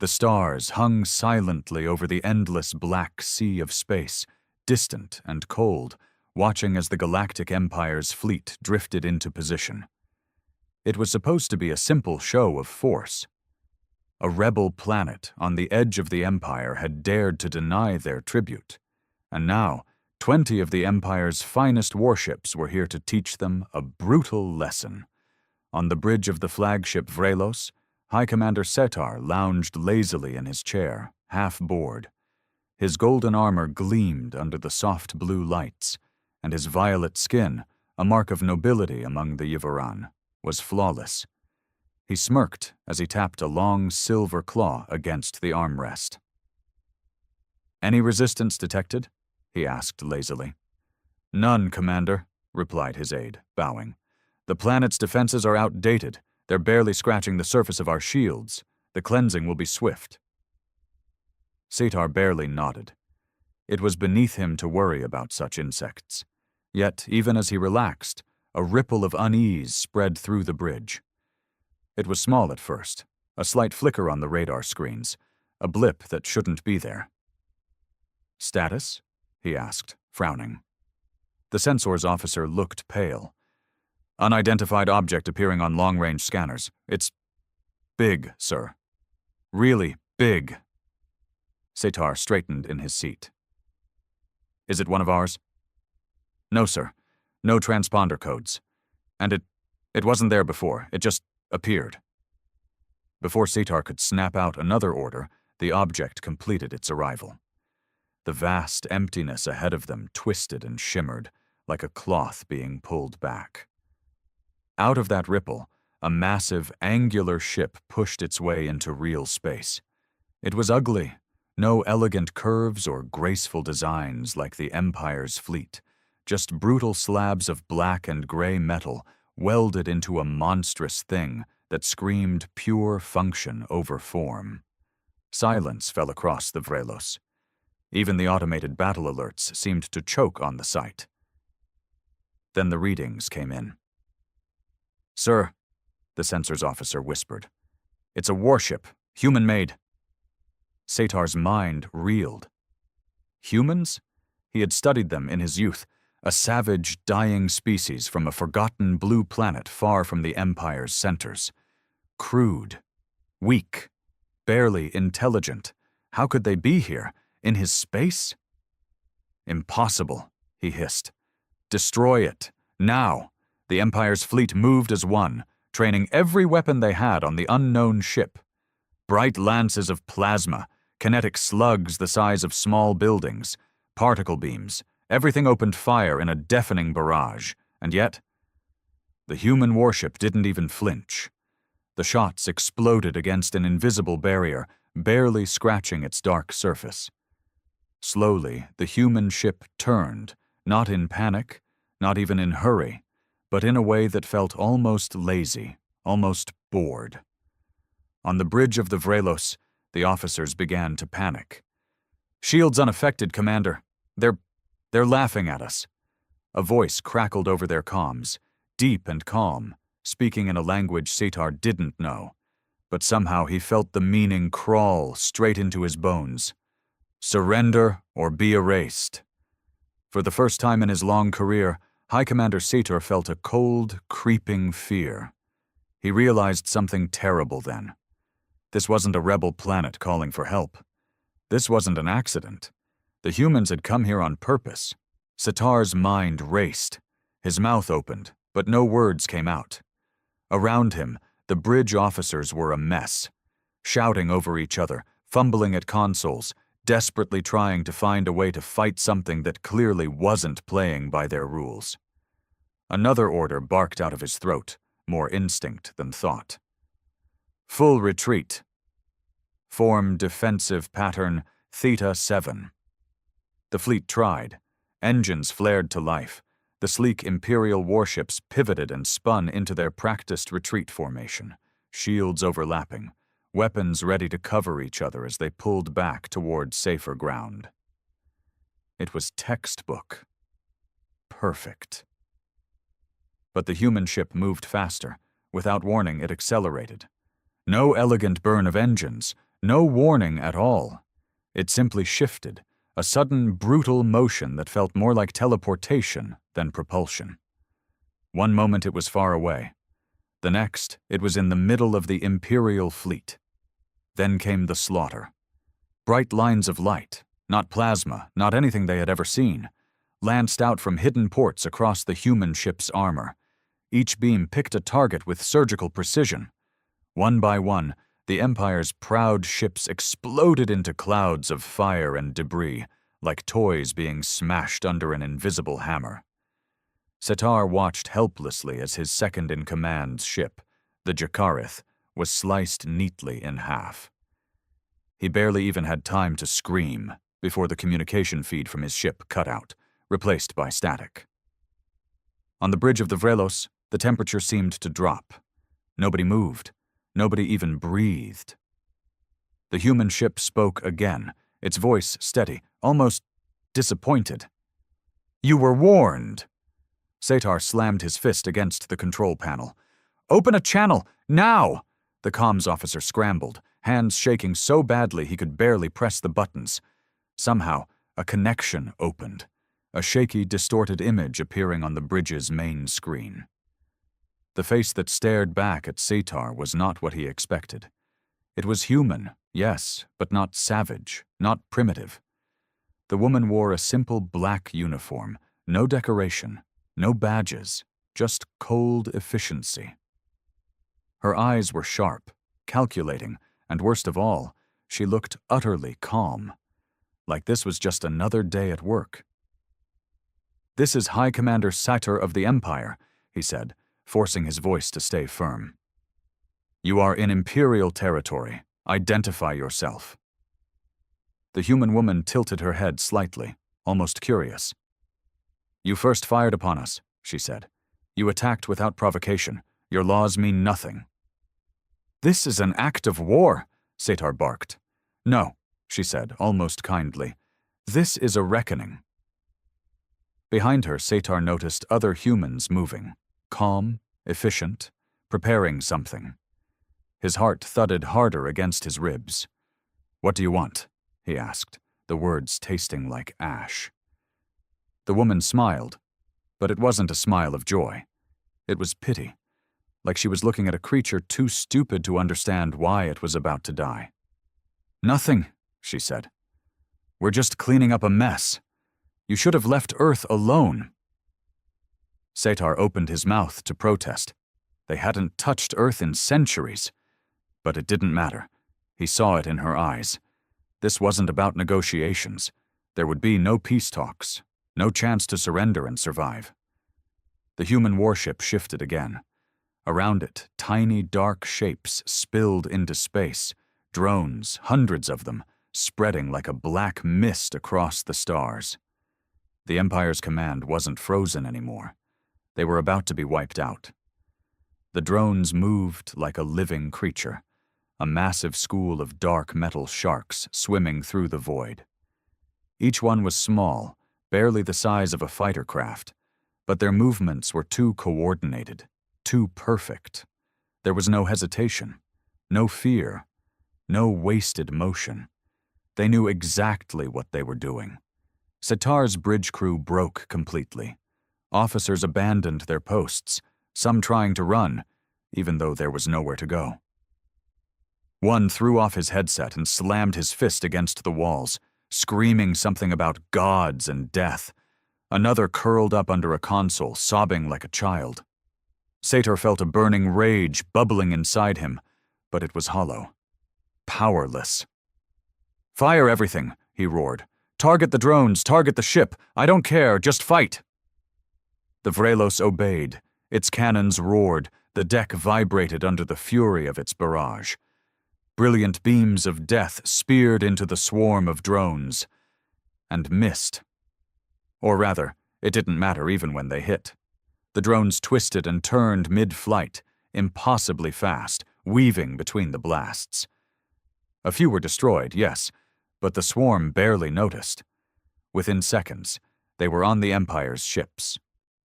The stars hung silently over the endless black sea of space, distant and cold, watching as the Galactic Empire's fleet drifted into position. It was supposed to be a simple show of force. A rebel planet on the edge of the Empire had dared to deny their tribute, and now 20 of the Empire's finest warships were here to teach them a brutal lesson. On the bridge of the flagship Vrelos, High Commander Setar lounged lazily in his chair, half bored. His golden armor gleamed under the soft blue lights, and his violet skin, a mark of nobility among the Yvaran, was flawless. He smirked as he tapped a long silver claw against the armrest. "Any resistance detected?" he asked lazily. "None, Commander," replied his aide, bowing. "The planet's defenses are outdated. They're barely scratching the surface of our shields. The cleansing will be swift." Setar barely nodded. It was beneath him to worry about such insects. Yet, even as he relaxed, a ripple of unease spread through the bridge. It was small at first, a slight flicker on the radar screens, a blip that shouldn't be there. "Status?" he asked, frowning. The sensor's officer looked pale. "Unidentified object appearing on long-range scanners. It's big, sir. Really big." Setar straightened in his seat. "Is it one of ours?" "No, sir. No transponder codes. And it wasn't there before. It just appeared." Before Setar could snap out another order, the object completed its arrival. The vast emptiness ahead of them twisted and shimmered, like a cloth being pulled back. Out of that ripple, a massive, angular ship pushed its way into real space. It was ugly, no elegant curves or graceful designs like the Empire's fleet, just brutal slabs of black and gray metal welded into a monstrous thing that screamed pure function over form. Silence fell across the Vrelos. Even the automated battle alerts seemed to choke on the sight. Then the readings came in. "Sir," the sensors officer whispered, "it's a warship, human-made." Setar's mind reeled. Humans? He had studied them in his youth, a savage, dying species from a forgotten blue planet far from the Empire's centers. Crude, weak, barely intelligent. How could they be here, in his space? "Impossible," he hissed. "Destroy it, now." The Empire's fleet moved as one, training every weapon they had on the unknown ship. Bright lances of plasma, kinetic slugs the size of small buildings, particle beams, everything opened fire in a deafening barrage, and yet the human warship didn't even flinch. The shots exploded against an invisible barrier, barely scratching its dark surface. Slowly, the human ship turned, not in panic, not even in hurry, but in a way that felt almost lazy, almost bored. On the bridge of the Vrelos, the officers began to panic. "Shields unaffected, Commander. They're laughing at us." A voice crackled over their comms, deep and calm, speaking in a language Setar didn't know, but somehow he felt the meaning crawl straight into his bones. "Surrender or be erased." For the first time in his long career, High Commander Setar felt a cold, creeping fear. He realized something terrible then. This wasn't a rebel planet calling for help. This wasn't an accident. The humans had come here on purpose. Setar's mind raced. His mouth opened, but no words came out. Around him, the bridge officers were a mess, shouting over each other, fumbling at consoles, desperately trying to find a way to fight something that clearly wasn't playing by their rules. Another order barked out of his throat, more instinct than thought. "Full retreat. Form defensive pattern Theta 7. The fleet tried. Engines flared to life. The sleek Imperial warships pivoted and spun into their practiced retreat formation, shields overlapping, weapons ready to cover each other as they pulled back toward safer ground. It was textbook. Perfect. But the human ship moved faster. Without warning, it accelerated. No elegant burn of engines, No warning at all. It simply shifted, a sudden, brutal motion that felt more like teleportation than propulsion. One moment it was far away. The next, it was in the middle of the Imperial fleet. Then came the slaughter. Bright lines of light, not plasma, not anything they had ever seen, lanced out from hidden ports across the human ship's armor. Each beam picked a target with surgical precision. One by one, the Empire's proud ships exploded into clouds of fire and debris, like toys being smashed under an invisible hammer. Setar watched helplessly as his second-in-command's ship, the Jakarith, was sliced neatly in half. He barely even had time to scream before the communication feed from his ship cut out, replaced by static. On the bridge of the Vrelos, the temperature seemed to drop. Nobody moved. Nobody even breathed. The human ship spoke again, its voice steady, almost disappointed. "You were warned." Setar slammed his fist against the control panel. "Open a channel, now!" The comms officer scrambled, hands shaking so badly he could barely press the buttons. Somehow, a connection opened, a shaky, distorted image appearing on the bridge's main screen. The face that stared back at Setar was not what he expected. It was human, yes, but not savage, not primitive. The woman wore a simple black uniform, no decoration, no badges, just cold efficiency. Her eyes were sharp, calculating, and worst of all, she looked utterly calm, like this was just another day at work. "This is High Commander Sator of the Empire," he said, forcing his voice to stay firm. "You are in Imperial territory. Identify yourself." The human woman tilted her head slightly, almost curious. "You first fired upon us," she said. "You attacked without provocation. Your laws mean nothing." "This is an act of war," Setar barked. "No," she said, almost kindly. "This is a reckoning." Behind her, Setar noticed other humans moving, calm, efficient, preparing something. His heart thudded harder against his ribs. "What do you want?" he asked, the words tasting like ash. The woman smiled, but it wasn't a smile of joy. It was pity, like she was looking at a creature too stupid to understand why it was about to die. "Nothing," she said. "We're just cleaning up a mess. You should have left Earth alone." Setar opened his mouth to protest. They hadn't touched Earth in centuries. But it didn't matter. He saw it in her eyes. This wasn't about negotiations. There would be no peace talks, no chance to surrender and survive. The human warship shifted again. Around it, tiny dark shapes spilled into space, drones, hundreds of them, spreading like a black mist across the stars. The Empire's command wasn't frozen anymore. They were about to be wiped out. The drones moved like a living creature, a massive school of dark metal sharks swimming through the void. Each one was small, barely the size of a fighter craft, but their movements were too coordinated, too perfect. There was no hesitation, no fear, no wasted motion. They knew exactly what they were doing. Setar's bridge crew broke completely. Officers abandoned their posts, some trying to run, even though there was nowhere to go. One threw off his headset and slammed his fist against the walls, screaming something about gods and death. Another curled up under a console, sobbing like a child. Setar felt a burning rage bubbling inside him, but it was hollow. Powerless. "Fire everything," he roared. "Target the drones, target the ship. I don't care, just fight." The Vrelos obeyed. Its cannons roared, the deck vibrated under the fury of its barrage. Brilliant beams of death speared into the swarm of drones, and missed. Or rather, it didn't matter even when they hit. The drones twisted and turned mid-flight, impossibly fast, weaving between the blasts. A few were destroyed, yes, but the swarm barely noticed. Within seconds, they were on the Empire's ships.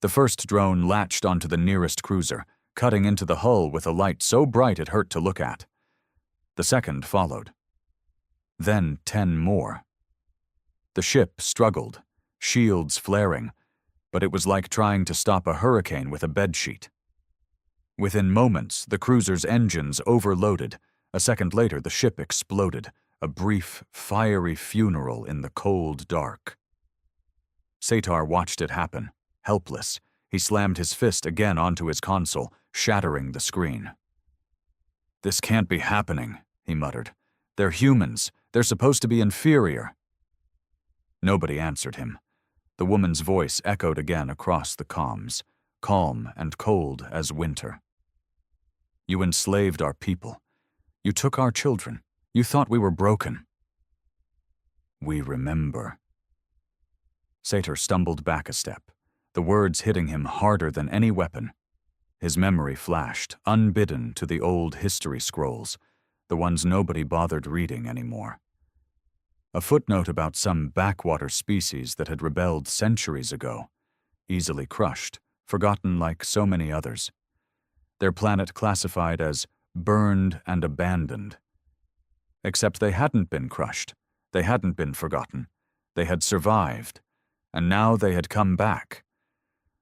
The first drone latched onto the nearest cruiser, cutting into the hull with a light so bright it hurt to look at. The second followed. then 10 more. The ship struggled, shields flaring, but it was like trying to stop a hurricane with a bedsheet. Within moments, the cruiser's engines overloaded. A second later, the ship exploded, a brief, fiery funeral in the cold dark. Satar watched it happen, helpless. He slammed his fist again onto his console, shattering the screen. "This can't be happening," he muttered. "They're humans. They're supposed to be inferior." Nobody answered him. The woman's voice echoed again across the comms, calm and cold as winter. "You enslaved our people. You took our children. You thought we were broken." "We remember." Satar stumbled back a step, the words hitting him harder than any weapon. His memory flashed, unbidden, to the old history scrolls, the ones nobody bothered reading anymore. A footnote about some backwater species that had rebelled centuries ago, easily crushed, forgotten like so many others. Their planet classified as burned and abandoned. Except they hadn't been crushed, they hadn't been forgotten, they had survived, and now they had come back.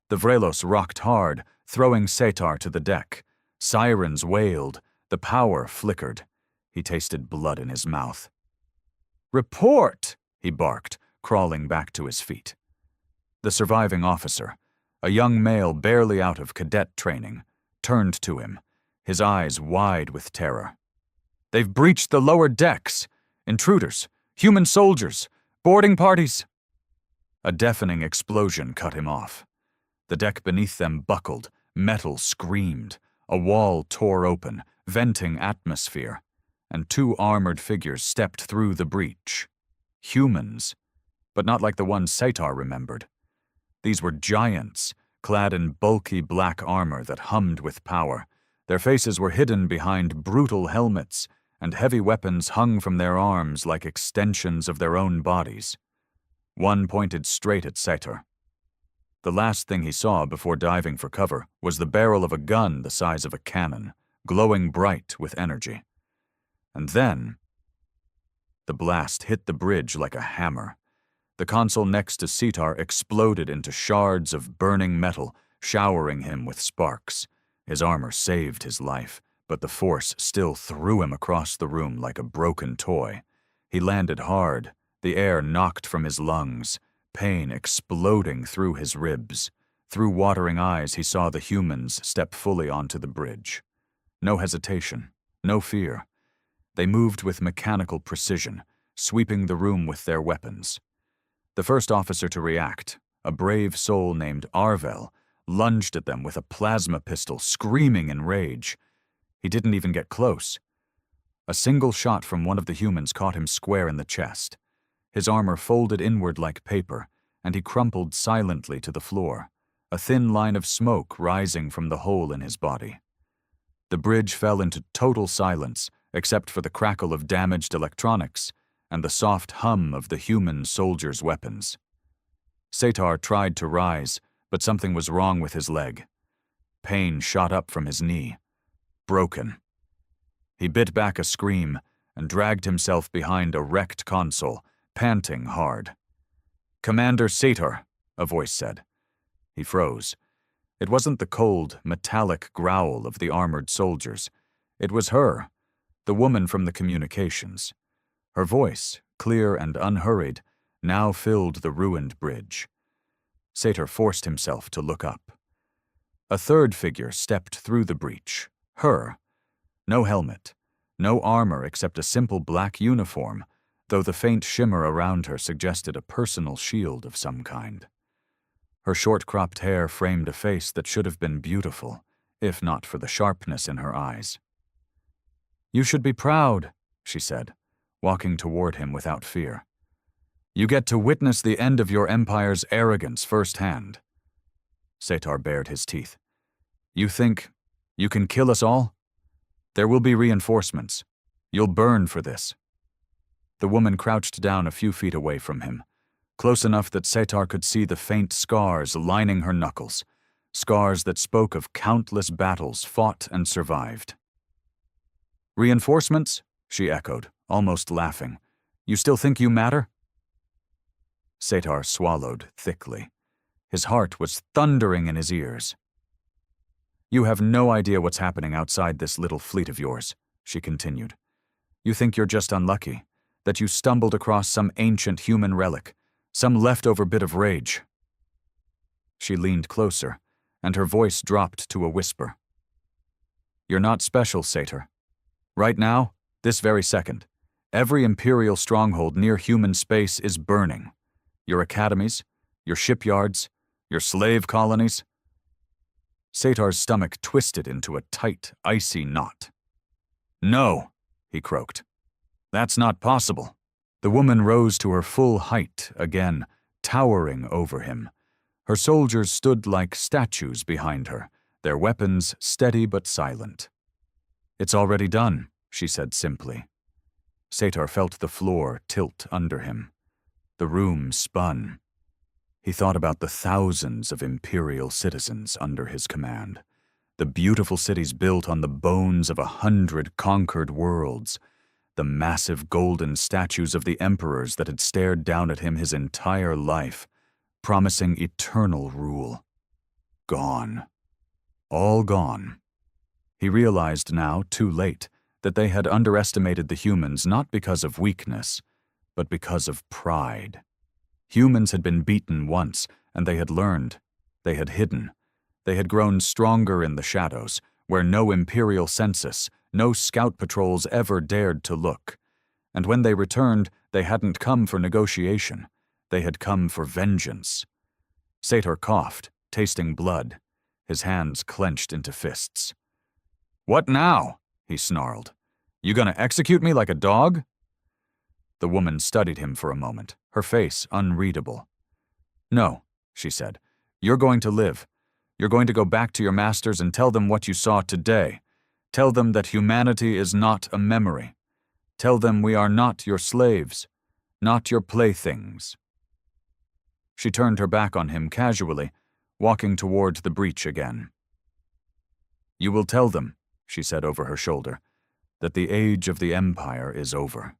The Vrelos rocked hard, throwing Satar to the deck. Sirens wailed, the power flickered. He tasted blood in his mouth. "Report!" he barked, crawling back to his feet. The surviving officer, a young male barely out of cadet training, turned to him, his eyes wide with terror. "They've breached the lower decks! Intruders! Human soldiers! Boarding parties!" A deafening explosion cut him off. The deck beneath them buckled, metal screamed, a wall tore open, venting atmosphere, and 2 armored figures stepped through the breach. Humans, but not like the ones Satar remembered. These were giants, clad in bulky black armor that hummed with power. Their faces were hidden behind brutal helmets, and heavy weapons hung from their arms like extensions of their own bodies. One pointed straight at Satar. The last thing he saw before diving for cover was the barrel of a gun the size of a cannon, glowing bright with energy. And then, the blast hit the bridge like a hammer. The console next to Satar exploded into shards of burning metal, showering him with sparks. His armor saved his life, but the force still threw him across the room like a broken toy. He landed hard, the air knocked from his lungs, pain exploding through his ribs. Through watering eyes, he saw the humans step fully onto the bridge. No hesitation, no fear. They moved with mechanical precision, sweeping the room with their weapons. The first officer to react, a brave soul named Arvel, lunged at them with a plasma pistol, screaming in rage. He didn't even get close. A single shot from one of the humans caught him square in the chest. His armor folded inward like paper, and he crumpled silently to the floor, a thin line of smoke rising from the hole in his body. The bridge fell into total silence, except for the crackle of damaged electronics and the soft hum of the human soldiers' weapons. Satar tried to rise, but something was wrong with his leg. Pain shot up from his knee. Broken. He bit back a scream and dragged himself behind a wrecked console, panting hard. "Commander Satar," a voice said. He froze. It wasn't the cold, metallic growl of the armored soldiers. It was her, the woman from the communications. Her voice, clear and unhurried, now filled the ruined bridge. Satar forced himself to look up. A third figure stepped through the breach. Her. No helmet, no armor except a simple black uniform, though the faint shimmer around her suggested a personal shield of some kind. Her short-cropped hair framed a face that should have been beautiful, if not for the sharpness in her eyes. "You should be proud," she said, walking toward him without fear. "You get to witness the end of your empire's arrogance firsthand." Satar bared his teeth. "You think you can kill us all? There will be reinforcements. You'll burn for this." The woman crouched down a few feet away from him, close enough that Satar could see the faint scars lining her knuckles, scars that spoke of countless battles fought and survived. "Reinforcements?" she echoed, almost laughing. You still think you matter?" Satar swallowed thickly. His heart was thundering in his ears. "You have no idea what's happening outside this little fleet of yours," she continued. "You think you're just unlucky, that you stumbled across some ancient human relic, some leftover bit of rage." She leaned closer, and her voice dropped to a whisper. "You're not special, Satar. Right now, this very second, every Imperial stronghold near human space is burning. Your academies, your shipyards, your slave colonies." Satar's stomach twisted into a tight, icy knot. "No," he croaked. "That's not possible." The woman rose to her full height again, towering over him. Her soldiers stood like statues behind her, their weapons steady but silent. "It's already done," she said simply. Satar felt the floor tilt under him. The room spun. He thought about the thousands of Imperial citizens under his command, the beautiful cities built on the bones of 100 conquered worlds, the massive golden statues of the emperors that had stared down at him his entire life, promising eternal rule. Gone. All gone. He realized now, too late, that they had underestimated the humans not because of weakness, but because of pride. Humans had been beaten once, and they had learned. They had hidden. They had grown stronger in the shadows, where no Imperial census, no scout patrols ever dared to look. And when they returned, they hadn't come for negotiation. They had come for vengeance. Satar coughed, tasting blood. His hands clenched into fists. "What now?" he snarled. "You gonna execute me like a dog?" The woman studied him for a moment, her face unreadable. "No," she said. "You're going to live. You're going to go back to your masters and tell them what you saw today. Tell them that humanity is not a memory. Tell them we are not your slaves, not your playthings." She turned her back on him casually, walking toward the breach again. "You will tell them," she said over her shoulder, "that the age of the Empire is over."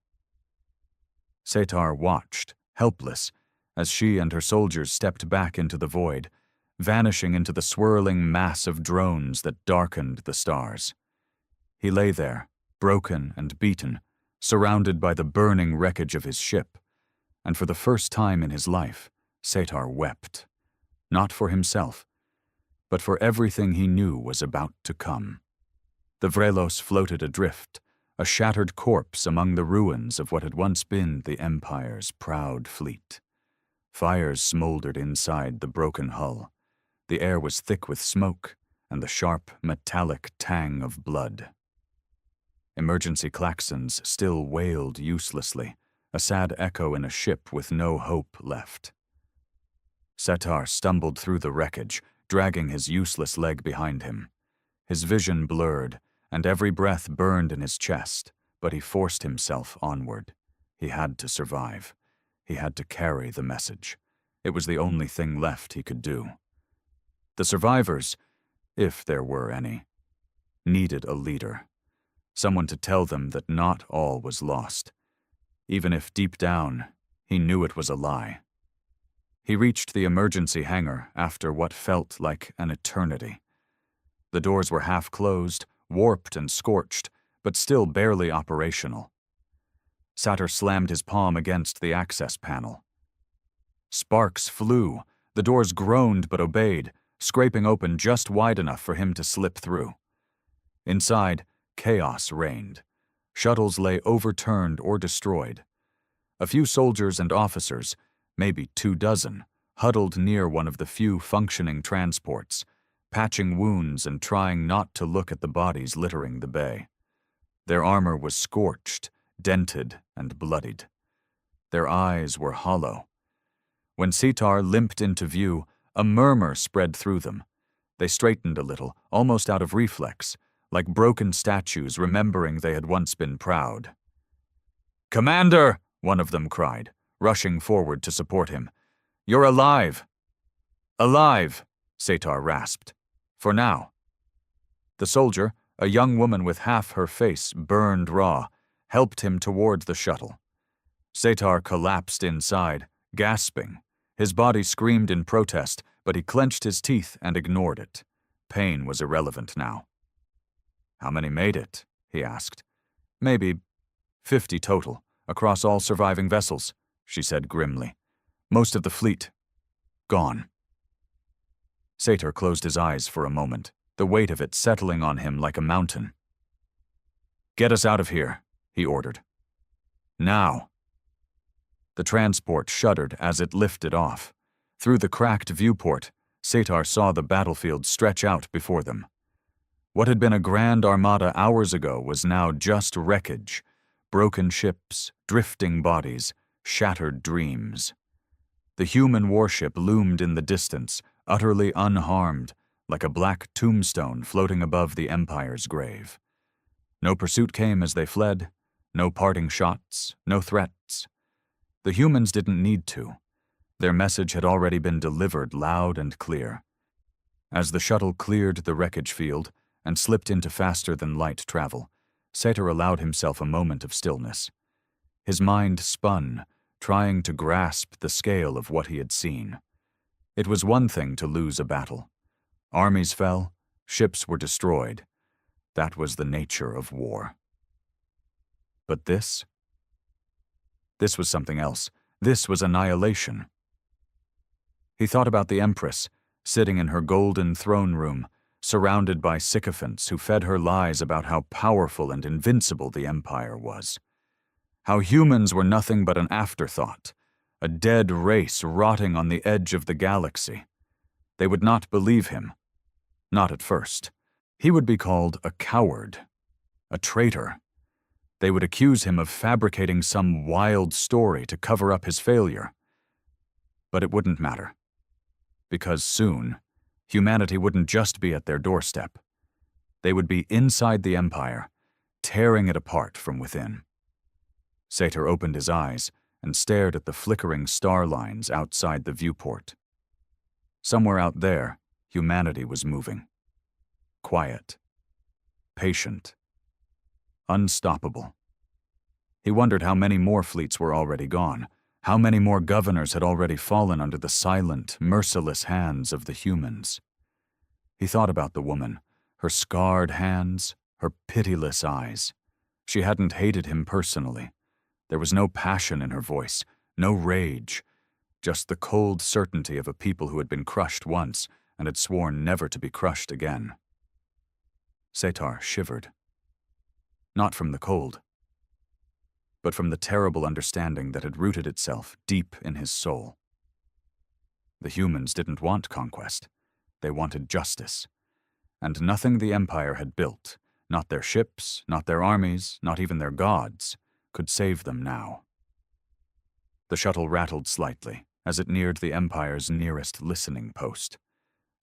Satar watched, helpless, as she and her soldiers stepped back into the void, vanishing into the swirling mass of drones that darkened the stars. He lay there, broken and beaten, surrounded by the burning wreckage of his ship, and for the first time in his life, Satar wept, not for himself, but for everything he knew was about to come. The Vrelos floated adrift, a shattered corpse among the ruins of what had once been the Empire's proud fleet. Fires smoldered inside the broken hull. The air was thick with smoke and the sharp, metallic tang of blood. Emergency klaxons still wailed uselessly, a sad echo in a ship with no hope left. Satar stumbled through the wreckage, dragging his useless leg behind him. His vision blurred, and every breath burned in his chest, but he forced himself onward. He had to survive. He had to carry the message. It was the only thing left he could do. The survivors, if there were any, needed a leader, someone to tell them that not all was lost, even if deep down he knew it was a lie. He reached the emergency hangar after what felt like an eternity. The doors were half closed, warped and scorched, but still barely operational. Satar slammed his palm against the access panel. Sparks flew. The doors groaned but obeyed, scraping open just wide enough for him to slip through. Inside, chaos reigned. Shuttles lay overturned or destroyed. A few soldiers and officers, maybe 24, huddled near one of the few functioning transports, patching wounds and trying not to look at the bodies littering the bay. Their armor was scorched, dented, and bloodied. Their eyes were hollow. When Satar limped into view, a murmur spread through them. They straightened a little, almost out of reflex, like broken statues remembering they had once been proud. "Commander!" one of them cried, rushing forward to support him. "You're alive!" "Alive!" Satar rasped. "For now." The soldier, a young woman with half her face burned raw, helped him toward the shuttle. Satar collapsed inside, gasping. His body screamed in protest, but he clenched his teeth and ignored it. Pain was irrelevant now. "How many made it?" he asked. "Maybe 50 total, across all surviving vessels," she said grimly. "Most of the fleet. Gone." Satar closed his eyes for a moment, the weight of it settling on him like a mountain. "Get us out of here," he ordered. "Now." The transport shuddered as it lifted off. Through the cracked viewport, Satar saw the battlefield stretch out before them. What had been a grand armada hours ago was now just wreckage, broken ships, drifting bodies, shattered dreams. The human warship loomed in the distance, utterly unharmed, like a black tombstone floating above the Empire's grave. No pursuit came as they fled, no parting shots, no threats. The humans didn't need to. Their message had already been delivered loud and clear. As the shuttle cleared the wreckage field and slipped into faster-than-light travel, Satar allowed himself a moment of stillness. His mind spun, trying to grasp the scale of what he had seen. It was one thing to lose a battle. Armies fell, ships were destroyed. That was the nature of war. But this? This was something else. This was annihilation. He thought about the Empress, sitting in her golden throne room, surrounded by sycophants who fed her lies about how powerful and invincible the Empire was. How humans were nothing but an afterthought, a dead race rotting on the edge of the galaxy. They would not believe him. Not at first. He would be called a coward, a traitor. They would accuse him of fabricating some wild story to cover up his failure. But it wouldn't matter. Because soon, humanity wouldn't just be at their doorstep. They would be inside the Empire, tearing it apart from within. Satar opened his eyes and stared at the flickering star lines outside the viewport. Somewhere out there, humanity was moving. Quiet. Patient. Unstoppable. He wondered how many more fleets were already gone, how many more governors had already fallen under the silent, merciless hands of the humans. He thought about the woman, her scarred hands, her pitiless eyes. She hadn't hated him personally. There was no passion in her voice, no rage, just the cold certainty of a people who had been crushed once and had sworn never to be crushed again. Satar shivered. Not from the cold, but from the terrible understanding that had rooted itself deep in his soul. The humans didn't want conquest. They wanted justice. And nothing the Empire had built, not their ships, not their armies, not even their gods, could save them now. The shuttle rattled slightly as it neared the Empire's nearest listening post.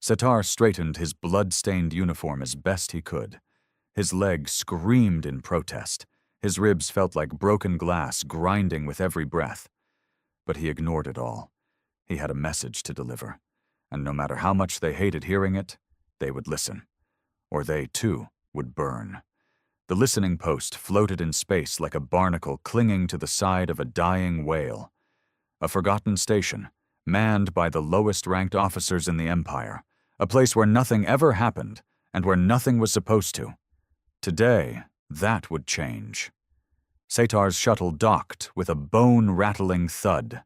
Satar straightened his blood-stained uniform as best he could. His leg screamed in protest. His ribs felt like broken glass grinding with every breath. But he ignored it all. He had a message to deliver, and no matter how much they hated hearing it, they would listen. Or they, too, would burn. The listening post floated in space like a barnacle clinging to the side of a dying whale. A forgotten station, manned by the lowest-ranked officers in the Empire, a place where nothing ever happened and where nothing was supposed to. Today, that would change. Satar's shuttle docked with a bone-rattling thud.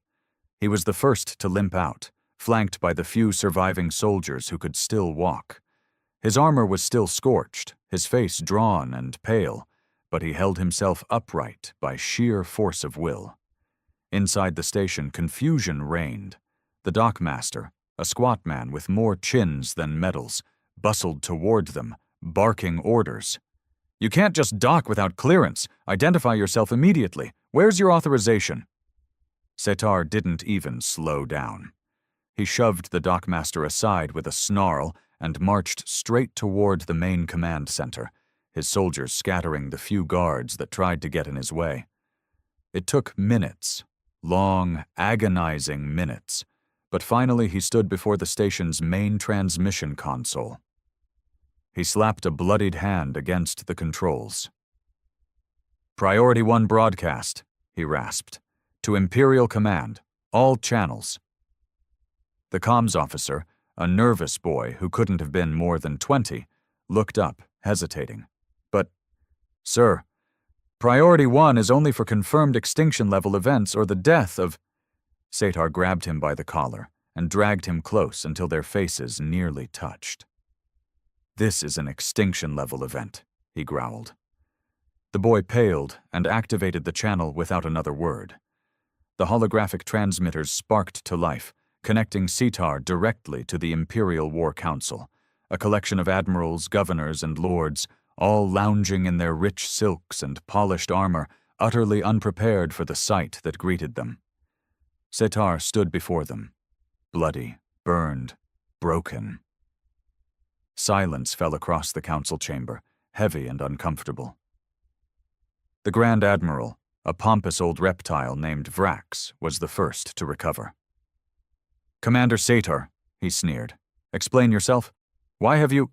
He was the first to limp out, flanked by the few surviving soldiers who could still walk. His armor was still scorched, his face drawn and pale, but he held himself upright by sheer force of will. Inside the station, confusion reigned. The dockmaster, a squat man with more chins than medals, bustled toward them, barking orders. "You can't just dock without clearance. Identify yourself immediately. Where's your authorization?" Satar didn't even slow down. He shoved the dockmaster aside with a snarl and marched straight toward the main command center, his soldiers scattering the few guards that tried to get in his way. It took minutes, long, agonizing minutes, but finally he stood before the station's main transmission console. He slapped a bloodied hand against the controls. "Priority 1 broadcast," he rasped. To Imperial Command, all channels. The comms officer, a nervous boy who couldn't have been more than 20, looked up, hesitating. But, sir, Priority 1 is only for confirmed extinction-level events or the death of... Satar grabbed him by the collar and dragged him close until their faces nearly touched. This is an extinction-level event, he growled. The boy paled and activated the channel without another word. The holographic transmitters sparked to life, connecting Satar directly to the Imperial War Council, a collection of admirals, governors, and lords, all lounging in their rich silks and polished armor, utterly unprepared for the sight that greeted them. Satar stood before them, bloody, burned, broken. Silence fell across the council chamber, heavy and uncomfortable. The Grand Admiral, a pompous old reptile named Vrax, was the first to recover. "Commander Satar," he sneered, "explain yourself. Why have you—"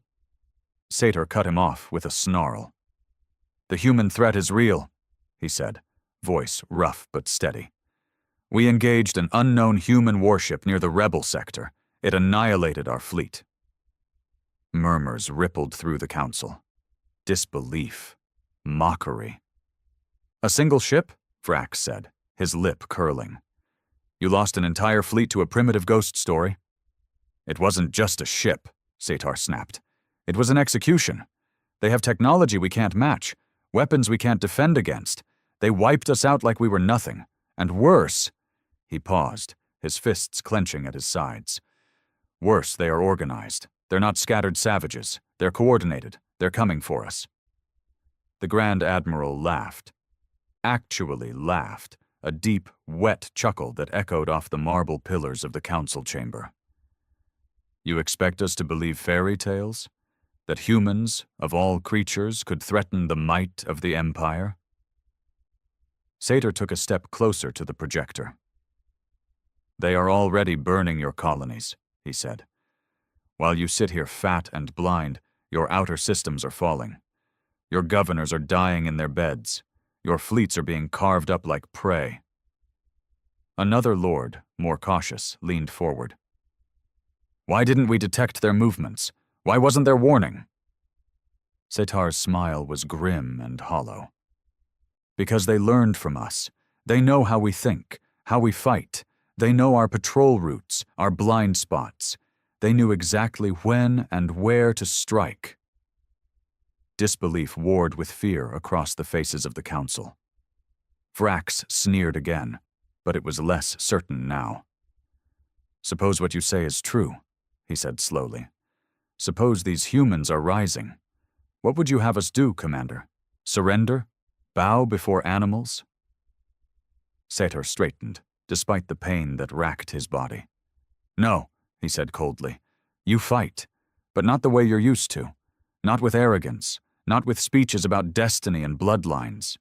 Satar cut him off with a snarl. "The human threat is real," he said, voice rough but steady. "We engaged an unknown human warship near the rebel sector. It annihilated our fleet." Murmurs rippled through the council. Disbelief. Mockery. "A single ship?" Vrax said, his lip curling. "You lost an entire fleet to a primitive ghost story?" "It wasn't just a ship," Satar snapped. "It was an execution. They have technology we can't match, weapons we can't defend against. They wiped us out like we were nothing. And worse—" He paused, his fists clenching at his sides. "Worse, they are organized. They're not scattered savages. They're coordinated. They're coming for us." The Grand Admiral laughed. Actually laughed, a deep, wet chuckle that echoed off the marble pillars of the council chamber. "You expect us to believe fairy tales? That humans, of all creatures, could threaten the might of the Empire?" Satar took a step closer to the projector. "They are already burning your colonies," he said. "While you sit here fat and blind, your outer systems are falling. Your governors are dying in their beds. Your fleets are being carved up like prey." Another lord, more cautious, leaned forward. "Why didn't we detect their movements? Why wasn't there warning?" Satar's smile was grim and hollow. "Because they learned from us. They know how we think, how we fight. They know our patrol routes, our blind spots. They knew exactly when and where to strike." Disbelief warred with fear across the faces of the council. Vrax sneered again, but it was less certain now. "Suppose what you say is true," he said slowly. "Suppose these humans are rising. What would you have us do, Commander? Surrender? Bow before animals?" Satar straightened, despite the pain that racked his body. "No," he said coldly. "You fight, but not the way you're used to. Not with arrogance, not with speeches about destiny and bloodlines."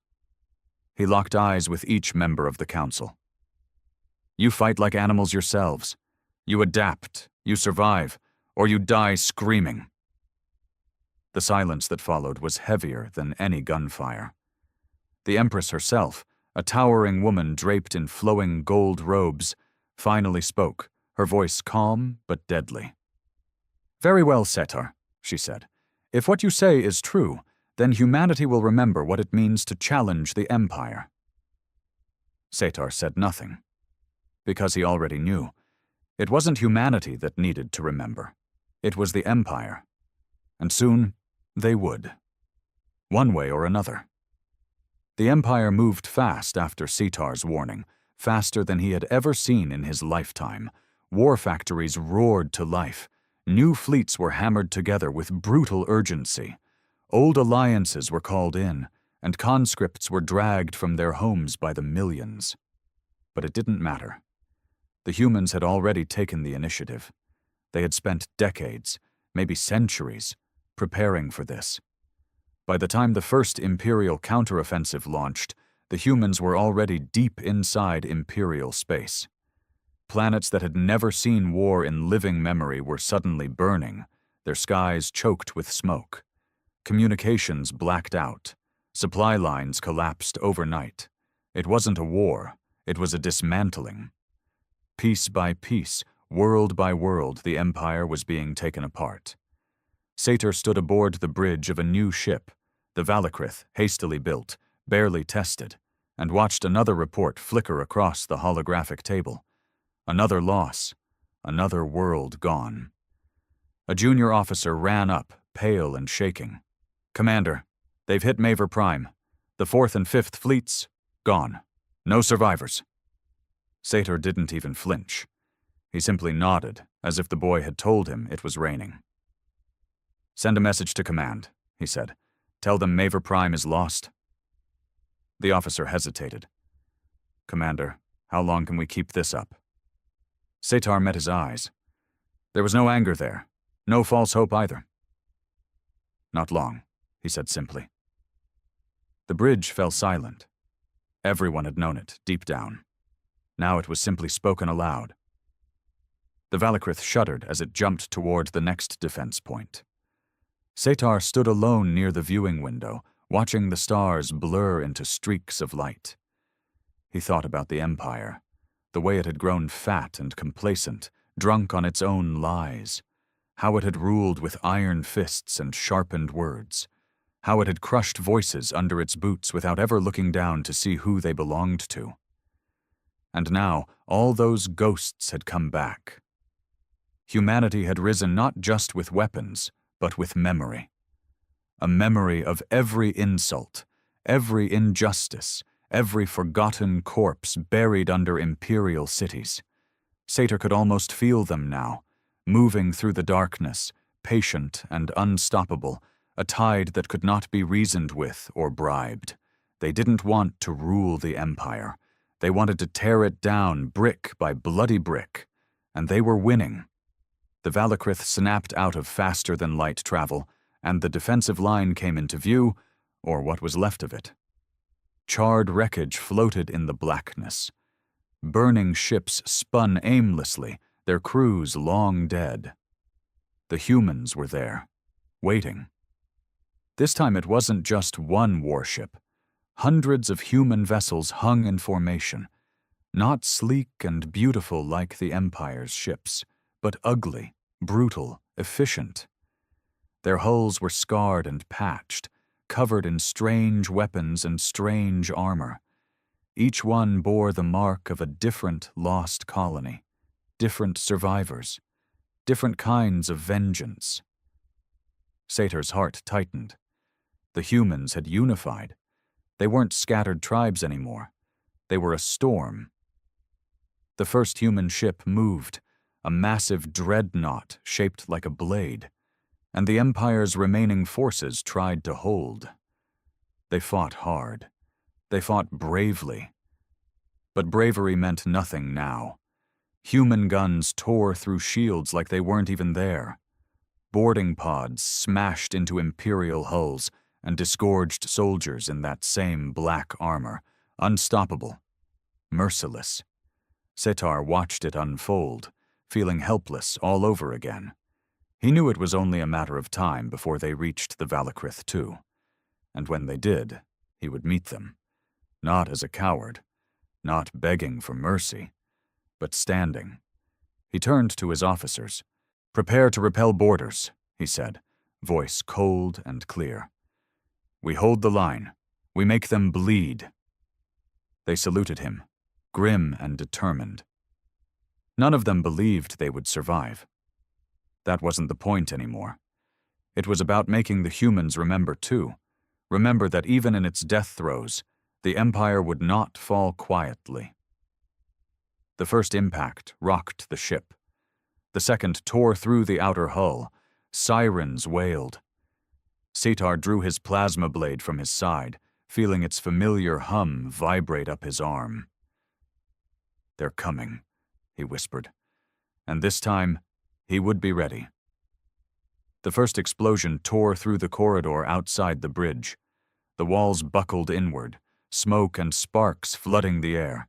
He locked eyes with each member of the council. "You fight like animals yourselves. You adapt, you survive, or you die screaming." The silence that followed was heavier than any gunfire. The Empress herself, a towering woman draped in flowing gold robes, finally spoke, her voice calm but deadly. "Very well, Satar," she said. "If what you say is true, then humanity will remember what it means to challenge the Empire." Satar said nothing, because he already knew. It wasn't humanity that needed to remember. It was the Empire. And soon, they would. One way or another. The Empire moved fast after Satar's warning, faster than he had ever seen in his lifetime. War factories roared to life. New fleets were hammered together with brutal urgency. Old alliances were called in, and conscripts were dragged from their homes by the millions. But it didn't matter. The humans had already taken the initiative. They had spent decades, maybe centuries, preparing for this. By the time the first Imperial counteroffensive launched, the humans were already deep inside Imperial space. Planets that had never seen war in living memory were suddenly burning, their skies choked with smoke. Communications blacked out. Supply lines collapsed overnight. It wasn't a war. It was a dismantling. Piece by piece, world by world, the Empire was being taken apart. Sator stood aboard the bridge of a new ship, the Valakrith, hastily built, barely tested, and watched another report flicker across the holographic table. Another loss, another world gone. A junior officer ran up, pale and shaking. "Commander, they've hit Maver Prime. The 4th and 5th fleets, gone. No survivors." Sator didn't even flinch. He simply nodded, as if the boy had told him it was raining. "Send a message to command," he said. "Tell them Maver Prime is lost." The officer hesitated. "Commander, how long can we keep this up?" Sator met his eyes. There was no anger there, no false hope either. "Not long," he said simply. The bridge fell silent. Everyone had known it, deep down. Now it was simply spoken aloud. The Valakrith shuddered as it jumped toward the next defense point. Sator stood alone near the viewing window, watching the stars blur into streaks of light. He thought about the Empire, the way it had grown fat and complacent, drunk on its own lies, how it had ruled with iron fists and sharpened words, how it had crushed voices under its boots without ever looking down to see who they belonged to. And now all those ghosts had come back. Humanity had risen not just with weapons, but with memory. A memory of every insult, every injustice, every forgotten corpse buried under imperial cities. Sator could almost feel them now, moving through the darkness, patient and unstoppable, a tide that could not be reasoned with or bribed. They didn't want to rule the Empire. They wanted to tear it down brick by bloody brick, and they were winning. The Valakrith snapped out of faster-than-light travel, and the defensive line came into view, or what was left of it. Charred wreckage floated in the blackness. Burning ships spun aimlessly, their crews long dead. The humans were there, waiting. This time it wasn't just one warship. Hundreds of human vessels hung in formation, not sleek and beautiful like the Empire's ships, but ugly, brutal, efficient. Their hulls were scarred and patched, covered in strange weapons and strange armor. Each one bore the mark of a different lost colony, different survivors, different kinds of vengeance. Sator's heart tightened. The humans had unified. They weren't scattered tribes anymore. They were a storm. The first human ship moved, a massive dreadnought shaped like a blade, and the Empire's remaining forces tried to hold. They fought hard. They fought bravely. But bravery meant nothing now. Human guns tore through shields like they weren't even there. Boarding pods smashed into Imperial hulls and disgorged soldiers in that same black armor, unstoppable, merciless. Sator watched it unfold, feeling helpless all over again. He knew it was only a matter of time before they reached the Valakrith too. And when they did, he would meet them, not as a coward, not begging for mercy, but standing. He turned to his officers. "Prepare to repel boarders," he said, voice cold and clear. "We hold the line. We make them bleed." They saluted him, grim and determined. None of them believed they would survive. That wasn't the point anymore. It was about making the humans remember too, remember that even in its death throes, the Empire would not fall quietly. The first impact rocked the ship. The second tore through the outer hull. Sirens wailed. Sator drew his plasma blade from his side, feeling its familiar hum vibrate up his arm. "They're coming," he whispered. And this time, he would be ready. The first explosion tore through the corridor outside the bridge. The walls buckled inward, smoke and sparks flooding the air.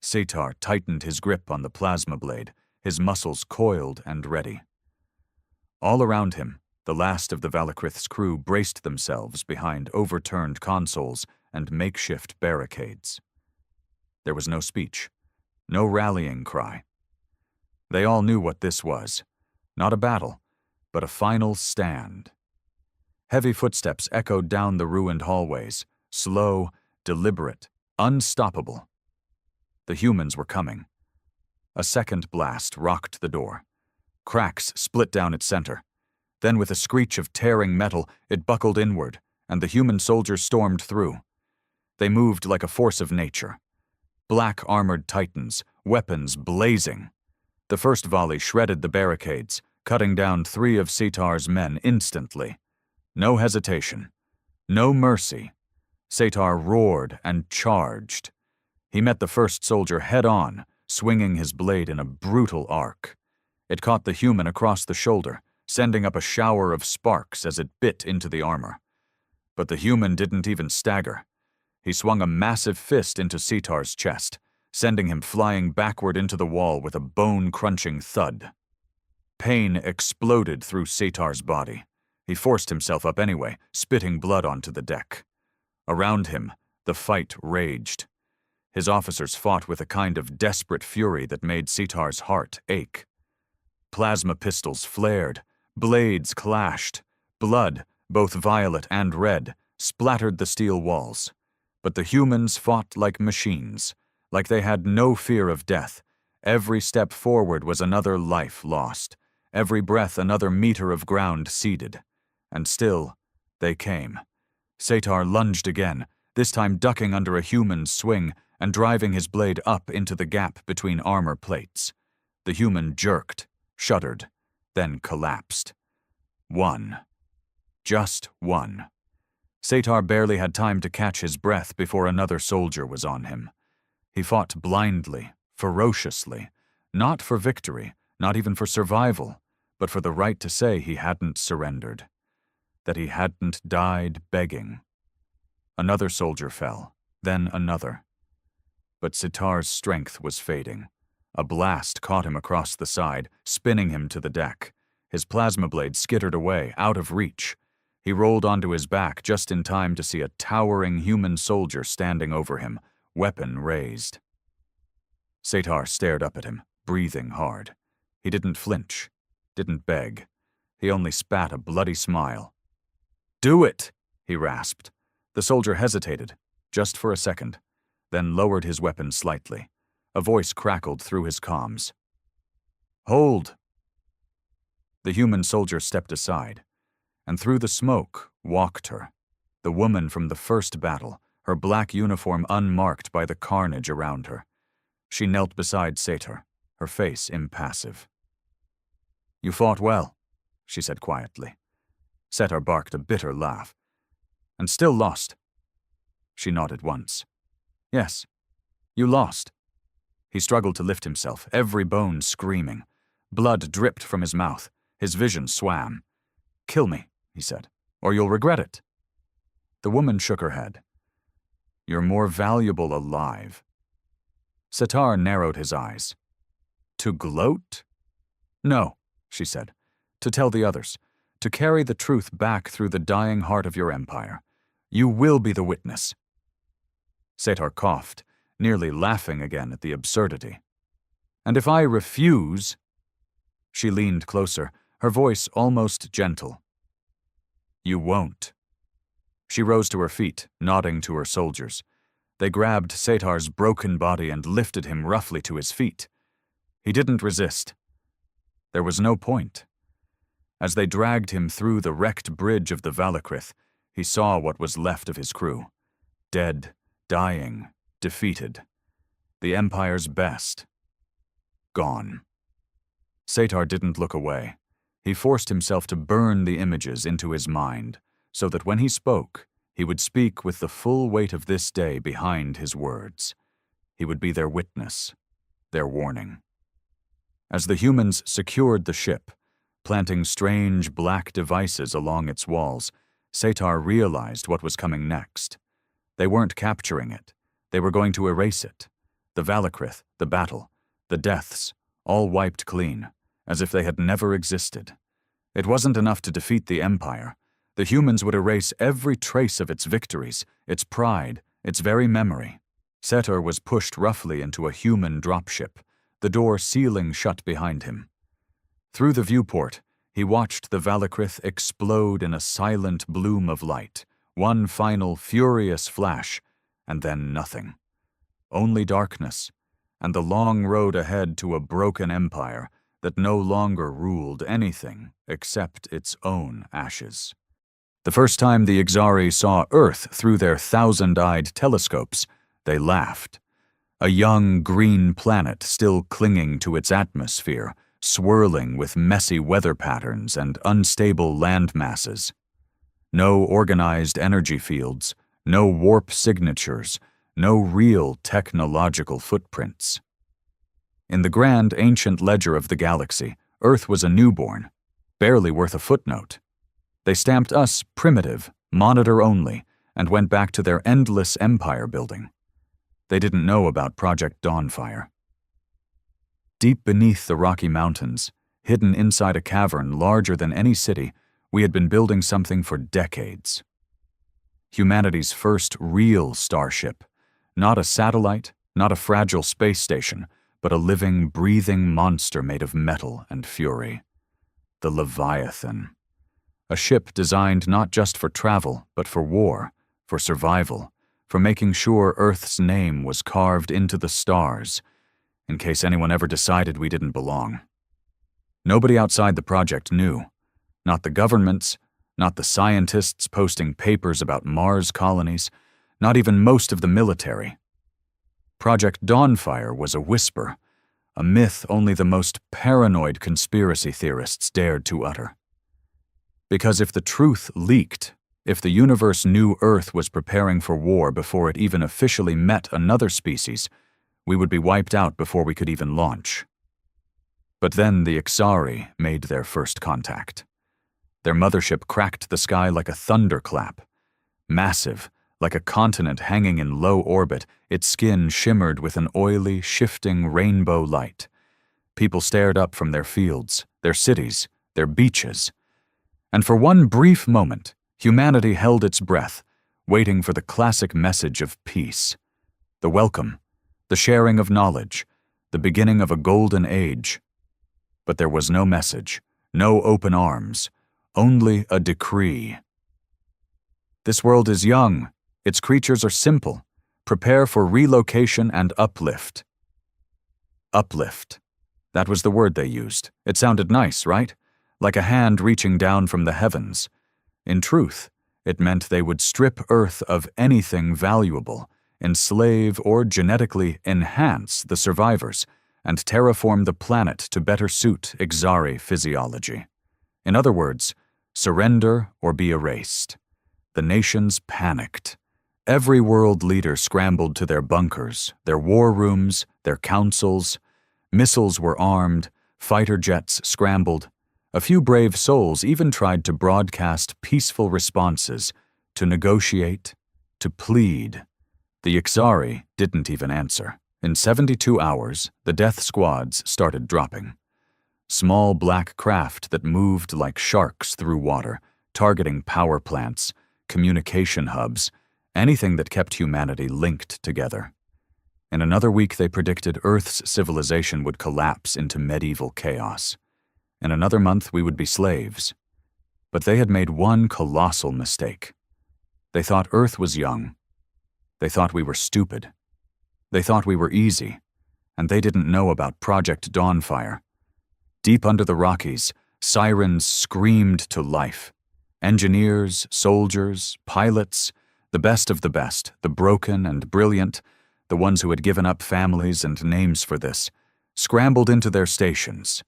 Sator tightened his grip on the plasma blade, his muscles coiled and ready. All around him, the last of the Valakrith's crew braced themselves behind overturned consoles and makeshift barricades. There was no speech, no rallying cry. They all knew what this was. Not a battle, but a final stand. Heavy footsteps echoed down the ruined hallways, slow, deliberate, unstoppable. The humans were coming. A second blast rocked the door. Cracks split down its center. Then with a screech of tearing metal, it buckled inward, and the human soldiers stormed through. They moved like a force of nature. Black armored titans, weapons blazing. The first volley shredded the barricades, cutting down 3 of Setar's men instantly. No hesitation. No mercy. Setar roared and charged. He met the first soldier head-on, swinging his blade in a brutal arc. It caught the human across the shoulder, sending up a shower of sparks as it bit into the armor. But the human didn't even stagger. He swung a massive fist into Setar's chest, sending him flying backward into the wall with a bone-crunching thud. Pain exploded through Setar's body. He forced himself up anyway, spitting blood onto the deck. Around him, the fight raged. His officers fought with a kind of desperate fury that made Setar's heart ache. Plasma pistols flared, blades clashed, blood, both violet and red, splattered the steel walls. But the humans fought like machines, like they had no fear of death. Every step forward was another life lost, every breath another meter of ground ceded. And still, they came. Setar lunged again, this time ducking under a human's swing and driving his blade up into the gap between armor plates. The human jerked, shuddered, then collapsed. One. Just one. Setar barely had time to catch his breath before another soldier was on him. He fought blindly, ferociously, not for victory, not even for survival, but for the right to say he hadn't surrendered, that he hadn't died begging. Another soldier fell, then another. But Setar's strength was fading. A blast caught him across the side, spinning him to the deck. His plasma blade skittered away, out of reach. He rolled onto his back just in time to see a towering human soldier standing over him, weapon raised. Setar stared up at him, breathing hard. He didn't flinch, didn't beg. He only spat a bloody smile. "Do it!" he rasped. The soldier hesitated, just for a second, then lowered his weapon slightly. A voice crackled through his comms. "Hold!" The human soldier stepped aside, and through the smoke walked her, the woman from the first battle, her black uniform unmarked by the carnage around her. She knelt beside Setar, her face impassive. "You fought well," she said quietly. Setar barked a bitter laugh. "And still lost." She nodded once. "Yes, you lost." He struggled to lift himself, every bone screaming. Blood dripped from his mouth. His vision swam. "Kill me," he said, "or you'll regret it." The woman shook her head. "You're more valuable alive." Setar narrowed his eyes. "To gloat?" "No," she said. "To tell the others. To carry the truth back through the dying heart of your empire. You will be the witness." Setar coughed, nearly laughing again at the absurdity. "And if I refuse—" She leaned closer, her voice almost gentle. "You won't." She rose to her feet, nodding to her soldiers. They grabbed Setar's broken body and lifted him roughly to his feet. He didn't resist. There was no point. As they dragged him through the wrecked bridge of the Valakrith, he saw what was left of his crew. Dead, dying, defeated. The Empire's best. Gone. Setar didn't look away. He forced himself to burn the images into his mind, so that when he spoke, he would speak with the full weight of this day behind his words. He would be their witness, their warning. As the humans secured the ship, planting strange black devices along its walls, Setar realized what was coming next. They weren't capturing it. They were going to erase it. The Valakrith, the battle, the deaths, all wiped clean, as if they had never existed. It wasn't enough to defeat the Empire. The humans would erase every trace of its victories, its pride, its very memory. Setor was pushed roughly into a human dropship, the door sealing shut behind him. Through the viewport, he watched the Valakrith explode in a silent bloom of light, one final furious flash, and then nothing. Only darkness, and the long road ahead to a broken empire that no longer ruled anything except its own ashes. The first time the Ixari saw Earth through their thousand-eyed telescopes, they laughed. A young green planet still clinging to its atmosphere, swirling with messy weather patterns and unstable land masses. No organized energy fields, no warp signatures, no real technological footprints. In the grand ancient ledger of the galaxy, Earth was a newborn, barely worth a footnote. They stamped us primitive, monitor only, and went back to their endless empire building. They didn't know about Project Dawnfire. Deep beneath the Rocky Mountains, hidden inside a cavern larger than any city, we had been building something for decades. Humanity's first real starship, not a satellite, not a fragile space station, but a living, breathing monster made of metal and fury. The Leviathan. A ship designed not just for travel, but for war, for survival, for making sure Earth's name was carved into the stars, in case anyone ever decided we didn't belong. Nobody outside the project knew. Not the governments, not the scientists posting papers about Mars colonies, not even most of the military. Project Dawnfire was a whisper, a myth only the most paranoid conspiracy theorists dared to utter. Because if the truth leaked, if the universe knew Earth was preparing for war before it even officially met another species, we would be wiped out before we could even launch. But then the Ixari made their first contact. Their mothership cracked the sky like a thunderclap. Massive, like a continent hanging in low orbit, its skin shimmered with an oily, shifting rainbow light. People stared up from their fields, their cities, their beaches. And for one brief moment, humanity held its breath, waiting for the classic message of peace. The welcome, the sharing of knowledge, the beginning of a golden age. But there was no message, no open arms, only a decree. This world is young, its creatures are simple. Prepare for relocation and uplift. Uplift. That was the word they used. It sounded nice, right? Like a hand reaching down from the heavens. In truth, it meant they would strip Earth of anything valuable, enslave or genetically enhance the survivors, and terraform the planet to better suit Ixari physiology. In other words, surrender or be erased. The nations panicked. Every world leader scrambled to their bunkers, their war rooms, their councils. Missiles were armed, fighter jets scrambled. A few brave souls even tried to broadcast peaceful responses, to negotiate, to plead. The Ixari didn't even answer. In 72 hours, the death squads started dropping. Small black craft that moved like sharks through water, targeting power plants, communication hubs, anything that kept humanity linked together. In another week, they predicted Earth's civilization would collapse into medieval chaos. In another month, we would be slaves. But they had made one colossal mistake. They thought Earth was young. They thought we were stupid. They thought we were easy. And they didn't know about Project Dawnfire. Deep under the Rockies, sirens screamed to life. Engineers, soldiers, pilots, the best of the best, the broken and brilliant, the ones who had given up families and names for this, scrambled into their stations.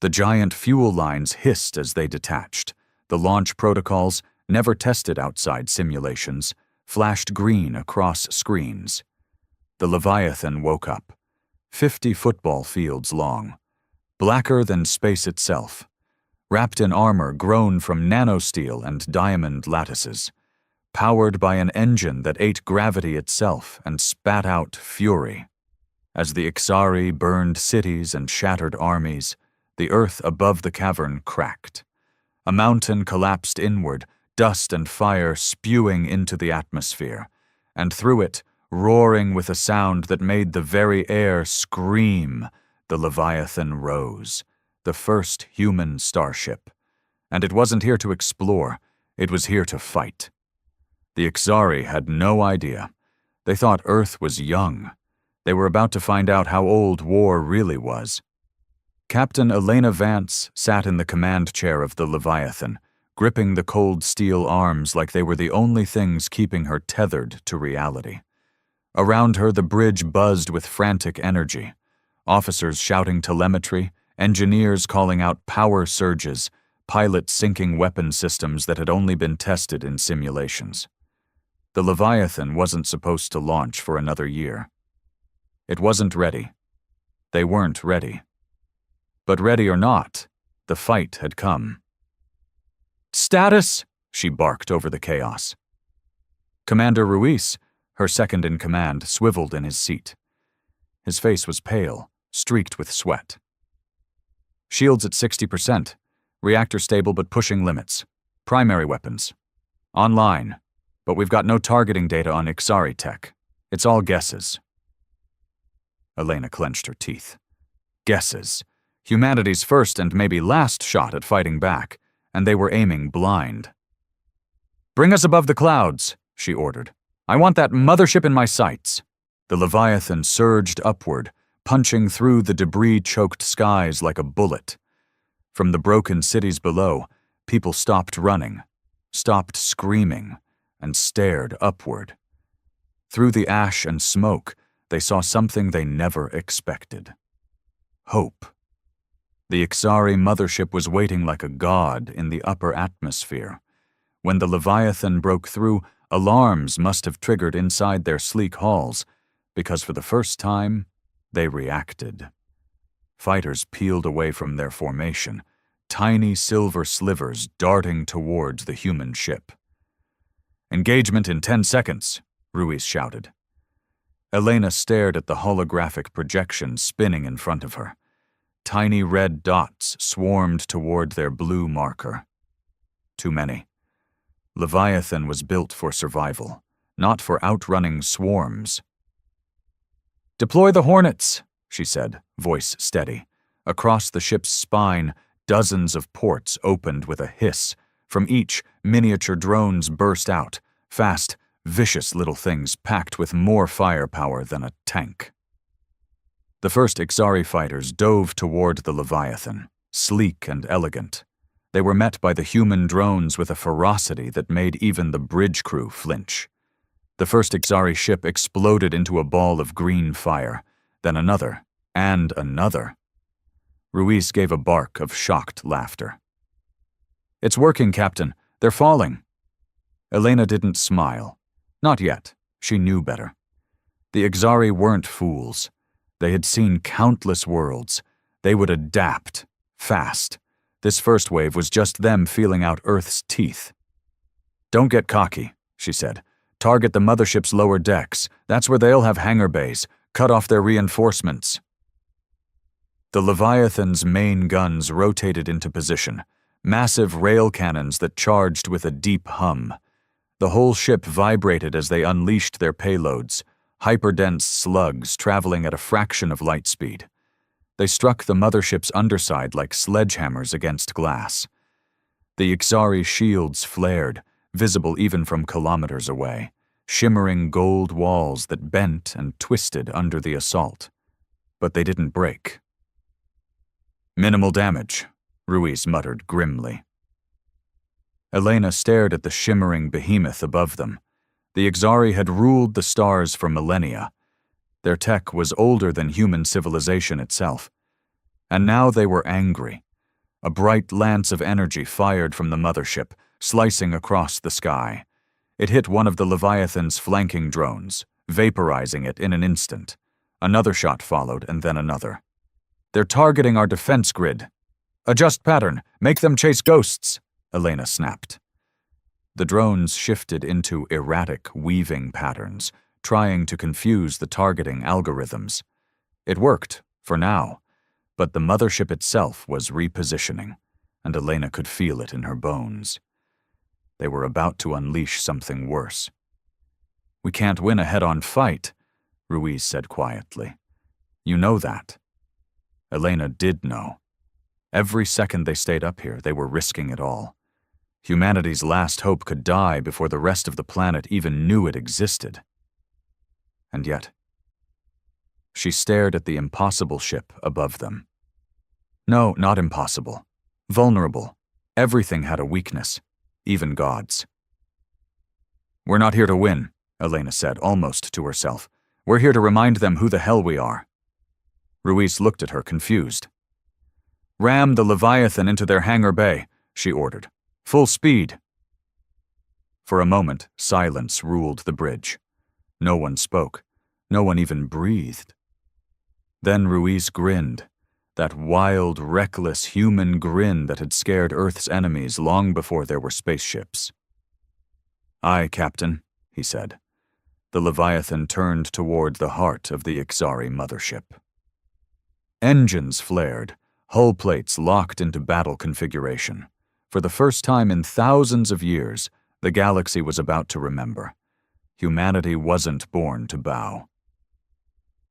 The giant fuel lines hissed as they detached. The launch protocols, never tested outside simulations, flashed green across screens. The Leviathan woke up, 50 football fields long, blacker than space itself, wrapped in armor grown from nanosteel and diamond lattices, powered by an engine that ate gravity itself and spat out fury. As the Ixari burned cities and shattered armies, the earth above the cavern cracked. A mountain collapsed inward, dust and fire spewing into the atmosphere, and through it, Roaring with a sound that made the very air scream, the Leviathan rose, the first human starship. And it wasn't here to explore, it was here to fight. The Ixari had no idea. They thought Earth was young. They were about to find out how old war really was. Captain Elena Vance sat in the command chair of the Leviathan, gripping the cold steel arms like they were the only things keeping her tethered to reality. Around her, the bridge buzzed with frantic energy. Officers shouting telemetry, engineers calling out power surges, pilots syncing weapon systems that had only been tested in simulations. The Leviathan wasn't supposed to launch for another year. It wasn't ready. They weren't ready. But ready or not, the fight had come. "Status!" she barked over the chaos. Commander Ruiz, her second-in-command, swiveled in his seat. His face was pale, streaked with sweat. "Shields at 60%. Reactor stable but pushing limits. Primary weapons. Online. But we've got no targeting data on Ixari tech. It's all guesses." Elena clenched her teeth. Guesses. Humanity's first and maybe last shot at fighting back, and they were aiming blind. "Bring us above the clouds," she ordered. "I want that mothership in my sights." The Leviathan surged upward, punching through the debris-choked skies like a bullet. From the broken cities below, people stopped running, stopped screaming, and stared upward. Through the ash and smoke, they saw something they never expected. Hope. The Ixari mothership was waiting like a god in the upper atmosphere. When the Leviathan broke through, alarms must have triggered inside their sleek halls, because for the first time, they reacted. Fighters peeled away from their formation, tiny silver slivers darting towards the human ship. "Engagement in 10 seconds, Ruiz shouted. Elena stared at the holographic projection spinning in front of her. Tiny red dots swarmed toward their blue marker. Too many. Leviathan was built for survival, not for outrunning swarms. "Deploy the Hornets," she said, voice steady. Across the ship's spine, dozens of ports opened with a hiss. From each, miniature drones burst out, fast, vicious little things packed with more firepower than a tank. The first Ixari fighters dove toward the Leviathan, sleek and elegant. They were met by the human drones with a ferocity that made even the bridge crew flinch. The first Ixari ship exploded into a ball of green fire, then another, and another. Ruiz gave a bark of shocked laughter. "It's working, Captain. They're falling." Elena didn't smile. Not yet. She knew better. The Ixari weren't fools. They had seen countless worlds. They would adapt, fast. This first wave was just them feeling out Earth's teeth. "Don't get cocky," she said. "Target the mothership's lower decks. That's where they'll have hangar bays. Cut off their reinforcements." The Leviathan's main guns rotated into position, massive rail cannons that charged with a deep hum. The whole ship vibrated as they unleashed their payloads, hyperdense slugs traveling at a fraction of light speed. They struck the mothership's underside like sledgehammers against glass. The Ixari shields flared, visible even from kilometers away, shimmering gold walls that bent and twisted under the assault. But they didn't break. "Minimal damage," Ruiz muttered grimly. Elena stared at the shimmering behemoth above them. The Ixari had ruled the stars for millennia. Their tech was older than human civilization itself. And now they were angry. A bright lance of energy fired from the mothership, slicing across the sky. It hit one of the Leviathan's flanking drones, vaporizing it in an instant. Another shot followed, and then another. "They're targeting our defense grid. Adjust pattern. Make them chase ghosts," Elena snapped. The drones shifted into erratic, weaving patterns, trying to confuse the targeting algorithms. It worked, for now, but the mothership itself was repositioning, and Elena could feel it in her bones. They were about to unleash something worse. We can't win a head-on fight, Ruiz said quietly. You know that. Elena did know. Every second they stayed up here, they were risking it all. Humanity's last hope could die before the rest of the planet even knew it existed. And yet, she stared at the impossible ship above them. No, not impossible. Vulnerable. Everything had a weakness, even gods. We're not here to win, Elena said, almost to herself. We're here to remind them who the hell we are. Ruiz looked at her, confused. Ram the Leviathan into their hangar bay, she ordered. Full speed. For a moment, silence ruled the bridge. No one spoke. No one even breathed. Then Ruiz grinned, that wild, reckless human grin that had scared Earth's enemies long before there were spaceships. Aye, Captain, he said. The Leviathan turned toward the heart of the Ixari mothership. Engines flared, hull plates locked into battle configuration. For the first time in thousands of years, the galaxy was about to remember. Humanity wasn't born to bow.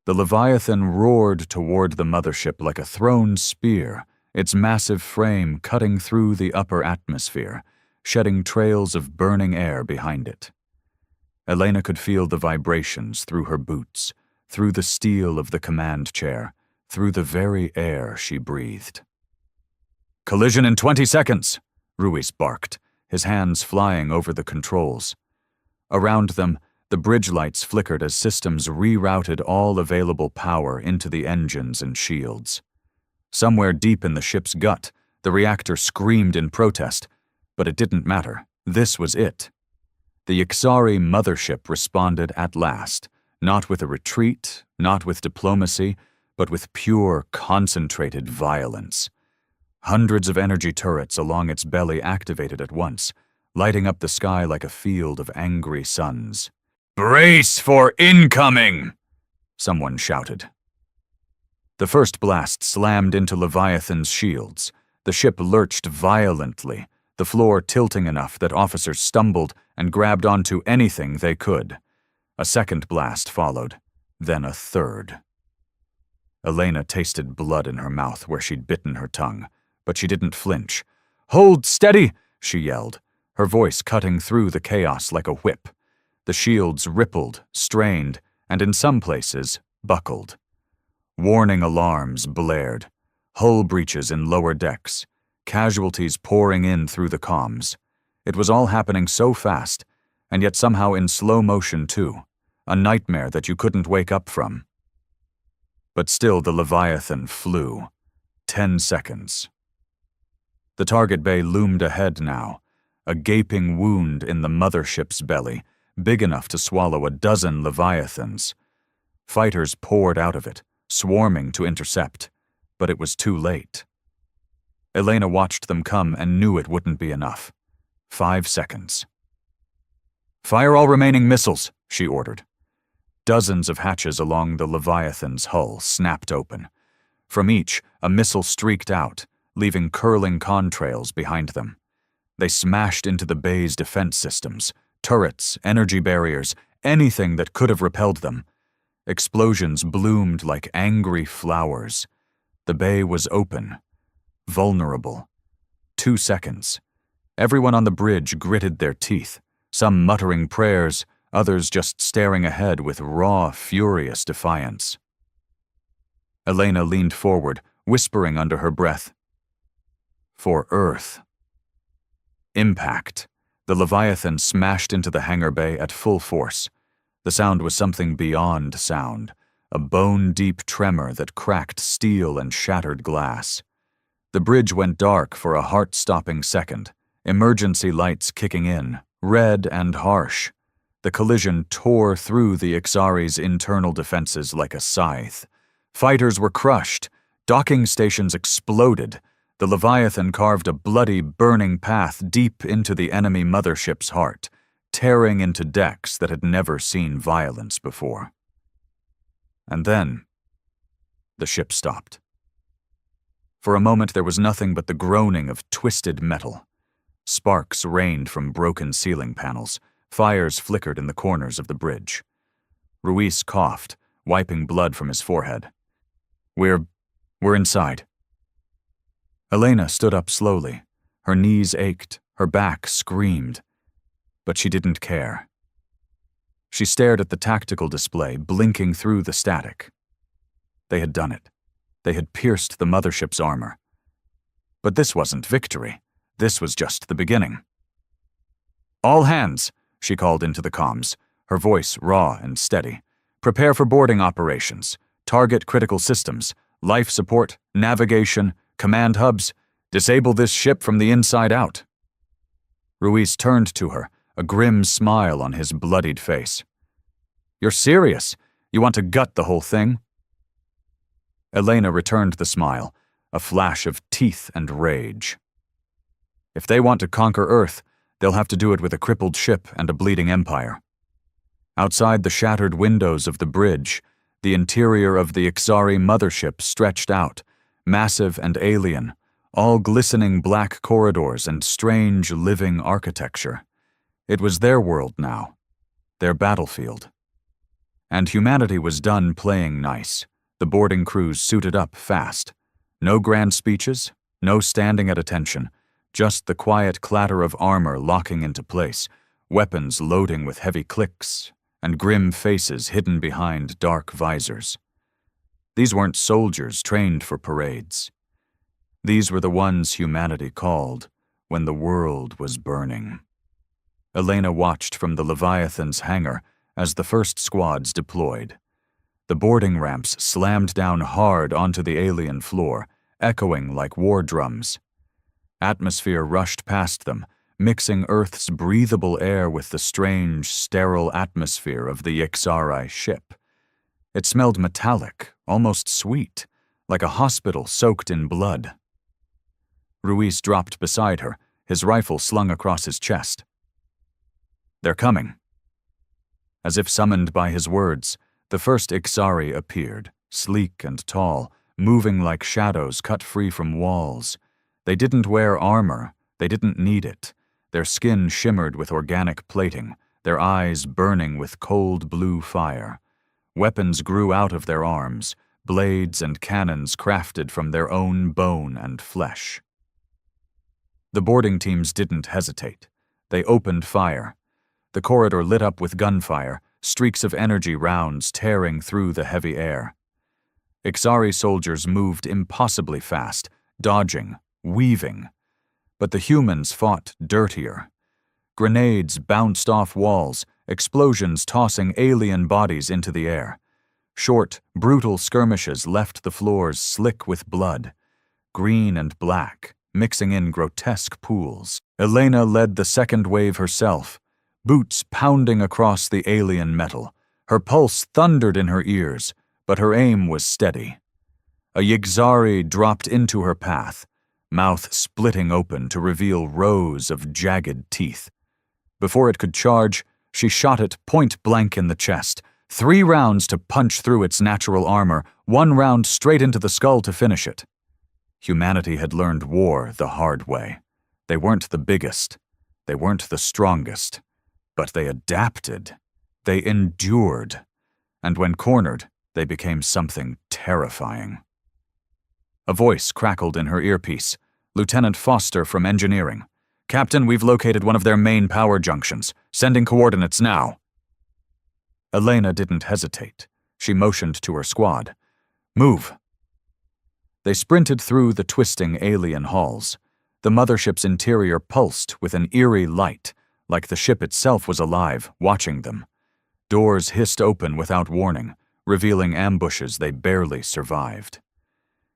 The Leviathan roared toward the mothership like a thrown spear, its massive frame cutting through the upper atmosphere, shedding trails of burning air behind it. Elena could feel the vibrations through her boots, through the steel of the command chair, through the very air she breathed. Collision in 20 seconds, Ruiz barked, his hands flying over the controls. Around them, the bridge lights flickered as systems rerouted all available power into the engines and shields. Somewhere deep in the ship's gut, the reactor screamed in protest, but it didn't matter. This was it. The Ixari mothership responded at last, not with a retreat, not with diplomacy, but with pure, concentrated violence. Hundreds of energy turrets along its belly activated at once, lighting up the sky like a field of angry suns. "Brace for incoming!" someone shouted. The first blast slammed into Leviathan's shields. The ship lurched violently, the floor tilting enough that officers stumbled and grabbed onto anything they could. A second blast followed, then a third. Elena tasted blood in her mouth where she'd bitten her tongue, but she didn't flinch. "Hold steady!" she yelled, her voice cutting through the chaos like a whip. The shields rippled, strained, and in some places, buckled. Warning alarms blared, hull breaches in lower decks, casualties pouring in through the comms. It was all happening so fast, and yet somehow in slow motion too, a nightmare that you couldn't wake up from. But still the Leviathan flew. 10 seconds. The target bay loomed ahead now, a gaping wound in the mothership's belly, big enough to swallow a dozen Leviathans. Fighters poured out of it, swarming to intercept, but it was too late. Elena watched them come and knew it wouldn't be enough. 5 seconds. "Fire all remaining missiles," she ordered. Dozens of hatches along the Leviathan's hull snapped open. From each, a missile streaked out, leaving curling contrails behind them. They smashed into the bay's defense systems, turrets, energy barriers, anything that could have repelled them. Explosions bloomed like angry flowers. The bay was open, vulnerable. 2 seconds. Everyone on the bridge gritted their teeth, some muttering prayers, others just staring ahead with raw, furious defiance. Elena leaned forward, whispering under her breath, "For Earth." Impact. The Leviathan smashed into the hangar bay at full force. The sound was something beyond sound, a bone-deep tremor that cracked steel and shattered glass. The bridge went dark for a heart-stopping second, emergency lights kicking in, red and harsh. The collision tore through the Ixari's internal defenses like a scythe. Fighters were crushed, docking stations exploded. The Leviathan carved a bloody, burning path deep into the enemy mothership's heart, tearing into decks that had never seen violence before. And then, the ship stopped. For a moment there was nothing but the groaning of twisted metal. Sparks rained from broken ceiling panels, Fires flickered in the corners of the bridge. Ruiz coughed, wiping blood from his forehead. We're inside. Elena stood up slowly. Her knees ached, her back screamed. But she didn't care. She stared at the tactical display, blinking through the static. They had done it. They had pierced the mothership's armor. But this wasn't victory. This was just the beginning. "All hands," she called into the comms, her voice raw and steady. "Prepare for boarding operations. Target critical systems, life support, navigation, command hubs. Disable this ship from the inside out." Ruiz turned to her, a grim smile on his bloodied face. "You're serious? You want to gut the whole thing?" Elena returned the smile, a flash of teeth and rage. "If they want to conquer Earth, they'll have to do it with a crippled ship and a bleeding empire." Outside the shattered windows of the bridge, the interior of the Ixari mothership stretched out, massive and alien, all glistening black corridors and strange living architecture. It was their world now, their battlefield. And humanity was done playing nice. The boarding crews suited up fast. No grand speeches, no standing at attention, just the quiet clatter of armor locking into place, weapons loading with heavy clicks, and grim faces hidden behind dark visors. These weren't soldiers trained for parades. These were the ones humanity called when the world was burning. Elena watched from the Leviathan's hangar as the first squads deployed. The boarding ramps slammed down hard onto the alien floor, echoing like war drums. Atmosphere rushed past them, mixing Earth's breathable air with the strange, sterile atmosphere of the Ixari ship. It smelled metallic, almost sweet, like a hospital soaked in blood. Ruiz dropped beside her, his rifle slung across his chest. "They're coming." As if summoned by his words, the first Ixari appeared, sleek and tall, moving like shadows cut free from walls. They didn't wear armor, they didn't need it. Their skin shimmered with organic plating, their eyes burning with cold blue fire. Weapons grew out of their arms, blades and cannons crafted from their own bone and flesh. The boarding teams didn't hesitate. They opened fire. The corridor lit up with gunfire, streaks of energy rounds tearing through the heavy air. Ixari soldiers moved impossibly fast, dodging, weaving. But the humans fought dirtier. Grenades bounced off walls, explosions tossing alien bodies into the air. Short, brutal skirmishes left the floors slick with blood, green and black, mixing in grotesque pools. Elena led the second wave herself, boots pounding across the alien metal. Her pulse thundered in her ears, but her aim was steady. A Yigzari dropped into her path, mouth splitting open to reveal rows of jagged teeth. Before it could charge, she shot it point blank in the chest, 3 rounds to punch through its natural armor, 1 round straight into the skull to finish it. Humanity had learned war the hard way. They weren't the biggest. They weren't the strongest. But they adapted. They endured. And when cornered, they became something terrifying. A voice crackled in her earpiece. Lieutenant Foster from Engineering. "Captain, we've located one of their main power junctions. Sending coordinates now." Elena didn't hesitate. She motioned to her squad. "Move." They sprinted through the twisting alien halls. The mothership's interior pulsed with an eerie light, like the ship itself was alive, watching them. Doors hissed open without warning, revealing ambushes they barely survived.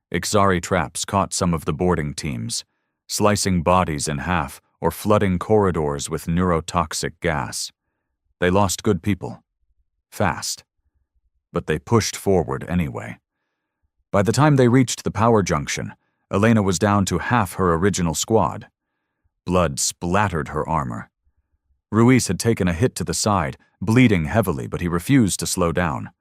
Ixari traps caught some of the boarding teams, slicing bodies in half or flooding corridors with neurotoxic gas. They lost good people. Fast. But they pushed forward anyway. By the time they reached the power junction, Elena was down to half her original squad. Blood splattered her armor. Ruiz had taken a hit to the side, bleeding heavily, but he refused to slow down.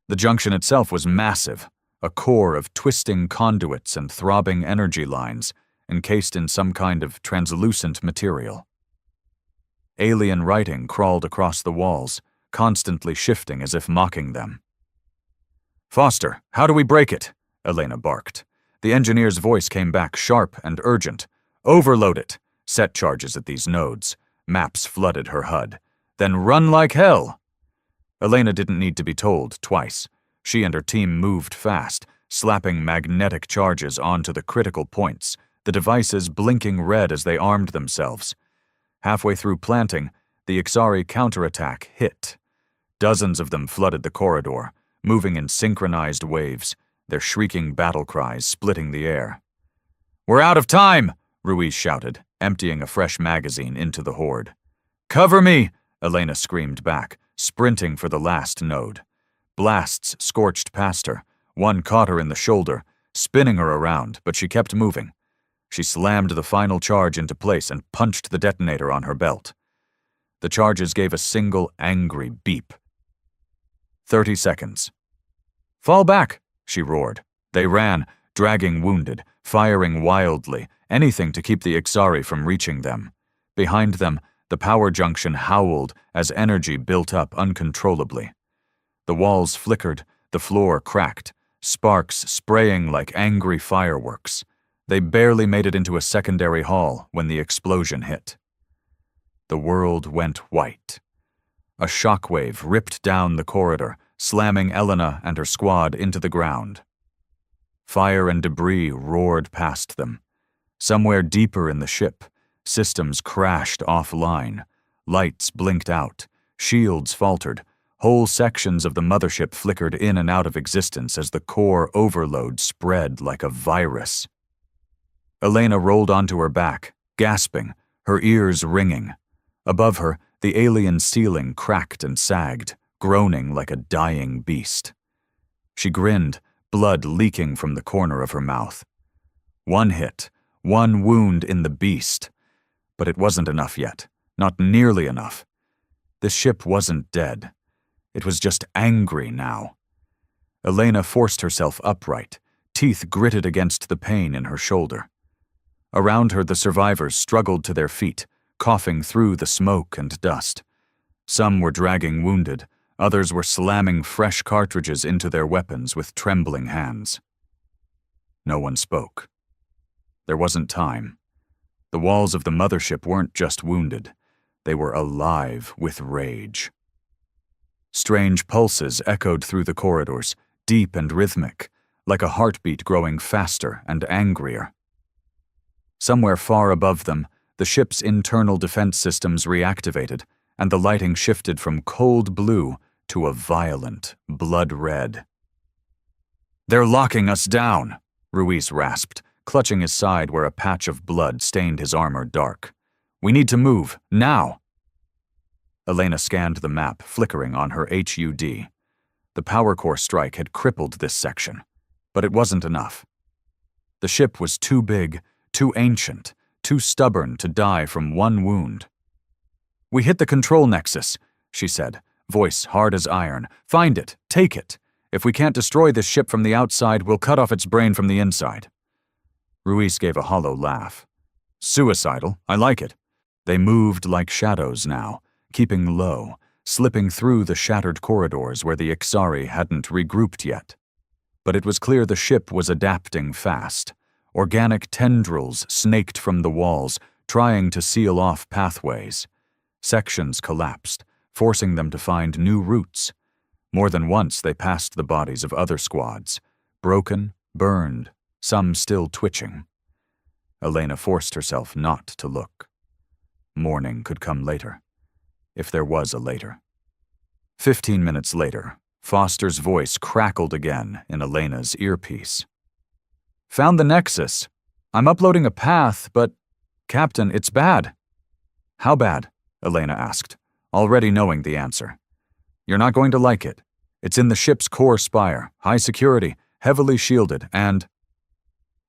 The junction itself was massive, a core of twisting conduits and throbbing energy lines, encased in some kind of translucent material. Alien writing crawled across the walls, constantly shifting as if mocking them. "Foster, how do we break it?" Elena barked. The engineer's voice came back sharp and urgent. "Overload it. Set charges at these nodes." Maps flooded her HUD. "Then run like hell." Elena didn't need to be told twice. She and her team moved fast, slapping magnetic charges onto the critical points, the devices blinking red as they armed themselves. Halfway through planting, the Ixari counterattack hit. Dozens of them flooded the corridor, moving in synchronized waves, their shrieking battle cries splitting the air. "We're out of time!" Ruiz shouted, emptying a fresh magazine into the horde. "Cover me!" Elena screamed back, sprinting for the last node. Blasts scorched past her. One caught her in the shoulder, spinning her around, but she kept moving. She slammed the final charge into place and punched the detonator on her belt. The charges gave a single angry beep. 30 seconds. "Fall back!" she roared. They ran, dragging wounded, firing wildly, anything to keep the Ixari from reaching them. Behind them, the power junction howled as energy built up uncontrollably. The walls flickered, the floor cracked, sparks spraying like angry fireworks. They barely made it into a secondary hall when the explosion hit. The world went white. A shockwave ripped down the corridor, slamming Elena and her squad into the ground. Fire and debris roared past them. Somewhere deeper in the ship, systems crashed offline. Lights blinked out. Shields faltered. Whole sections of the mothership flickered in and out of existence as the core overload spread like a virus. Elena rolled onto her back, gasping, her ears ringing. Above her, the alien ceiling cracked and sagged, groaning like a dying beast. She grinned, blood leaking from the corner of her mouth. One hit, one wound in the beast. But it wasn't enough yet, not nearly enough. The ship wasn't dead. It was just angry now. Elena forced herself upright, teeth gritted against the pain in her shoulder. Around her, the survivors struggled to their feet, coughing through the smoke and dust. Some were dragging wounded, others were slamming fresh cartridges into their weapons with trembling hands. No one spoke. There wasn't time. The walls of the mothership weren't just wounded. They were alive with rage. Strange pulses echoed through the corridors, deep and rhythmic, like a heartbeat growing faster and angrier. Somewhere far above them, the ship's internal defense systems reactivated, and the lighting shifted from cold blue to a violent blood red. "They're locking us down," Ruiz rasped, clutching his side where a patch of blood stained his armor dark. "We need to move, now!" Elena scanned the map, flickering on her HUD. The power core strike had crippled this section, but it wasn't enough. The ship was too big, too ancient, too stubborn to die from one wound. "We hit the control nexus," she said, voice hard as iron. "Find it, take it. If we can't destroy this ship from the outside, we'll cut off its brain from the inside." Ruiz gave a hollow laugh. "Suicidal, I like it." They moved like shadows now, keeping low, slipping through the shattered corridors where the Ixari hadn't regrouped yet. But it was clear the ship was adapting fast. Organic tendrils snaked from the walls, trying to seal off pathways. Sections collapsed, forcing them to find new routes. More than once they passed the bodies of other squads, broken, burned, some still twitching. Elena forced herself not to look. Morning could come later, if there was a later. 15 minutes later, Foster's voice crackled again in Elena's earpiece. "Found the nexus. I'm uploading a path, but, Captain, it's bad." "How bad?" Elena asked, already knowing the answer. "You're not going to like it. It's in the ship's core spire, high security, heavily shielded, and—"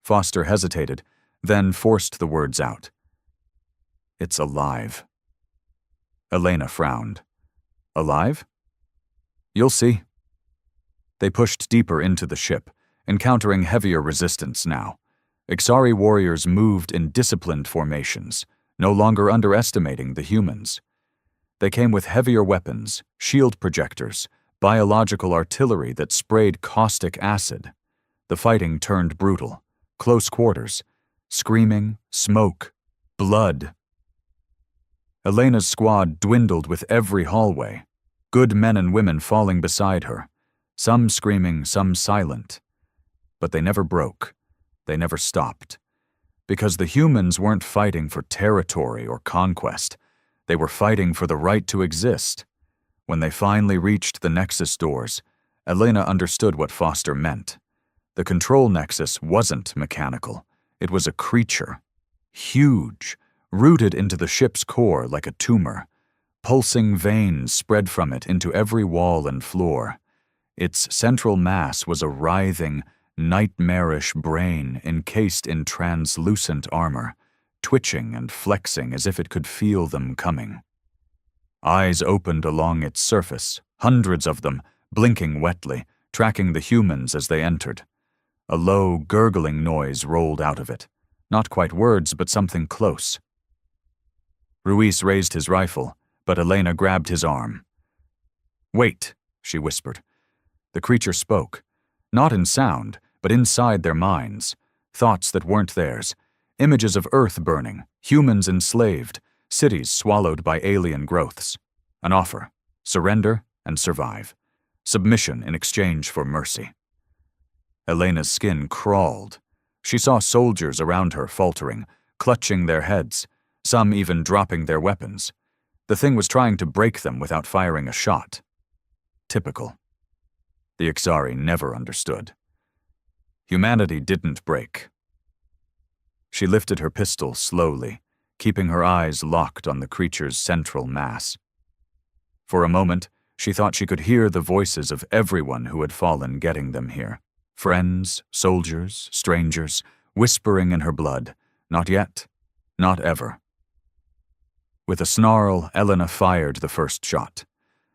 Foster hesitated, then forced the words out. "It's alive." Elena frowned. "Alive?" "You'll see." They pushed deeper into the ship, encountering heavier resistance now. Ixari warriors moved in disciplined formations, no longer underestimating the humans. They came with heavier weapons, shield projectors, biological artillery that sprayed caustic acid. The fighting turned brutal. Close quarters. Screaming, smoke, blood. Elena's squad dwindled with every hallway. Good men and women falling beside her. Some screaming, some silent. But they never broke. They never stopped. Because the humans weren't fighting for territory or conquest. They were fighting for the right to exist. When they finally reached the Nexus doors, Elena understood what Foster meant. The control Nexus wasn't mechanical. It was a creature. Huge, rooted into the ship's core like a tumor. Pulsing veins spread from it into every wall and floor. Its central mass was a writhing, nightmarish brain encased in translucent armor, twitching and flexing as if it could feel them coming. Eyes opened along its surface, hundreds of them, blinking wetly, tracking the humans as they entered. A low, gurgling noise rolled out of it. Not quite words, but something close. Ruiz raised his rifle, but Elena grabbed his arm. "Wait," she whispered. The creature spoke, not in sound, but inside their minds, thoughts that weren't theirs, images of Earth burning, humans enslaved, cities swallowed by alien growths. An offer: surrender and survive. Submission in exchange for mercy. Elena's skin crawled. She saw soldiers around her faltering, clutching their heads, some even dropping their weapons. The thing was trying to break them without firing a shot. Typical. The Ixari never understood. Humanity didn't break. She lifted her pistol slowly, keeping her eyes locked on the creature's central mass. For a moment, she thought she could hear the voices of everyone who had fallen getting them here. Friends, soldiers, strangers, whispering in her blood, "Not yet, not ever." With a snarl, Elena fired the first shot.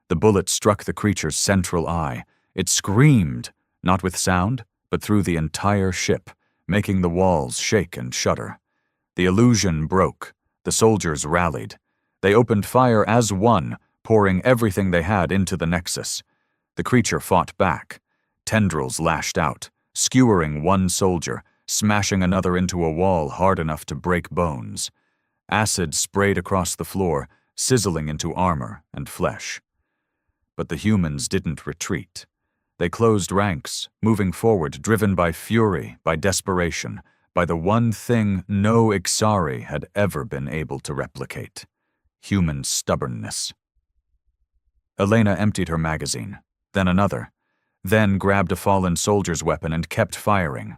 The bullet struck the creature's central eye. It screamed, not with sound, but through the entire ship, making the walls shake and shudder. The illusion broke. The soldiers rallied. They opened fire as one, pouring everything they had into the Nexus. The creature fought back. Tendrils lashed out, skewering one soldier, smashing another into a wall hard enough to break bones. Acid sprayed across the floor, sizzling into armor and flesh. But the humans didn't retreat. They closed ranks, moving forward, driven by fury, by desperation, by the one thing no Ixari had ever been able to replicate: human stubbornness. Elena emptied her magazine, then another, then grabbed a fallen soldier's weapon and kept firing.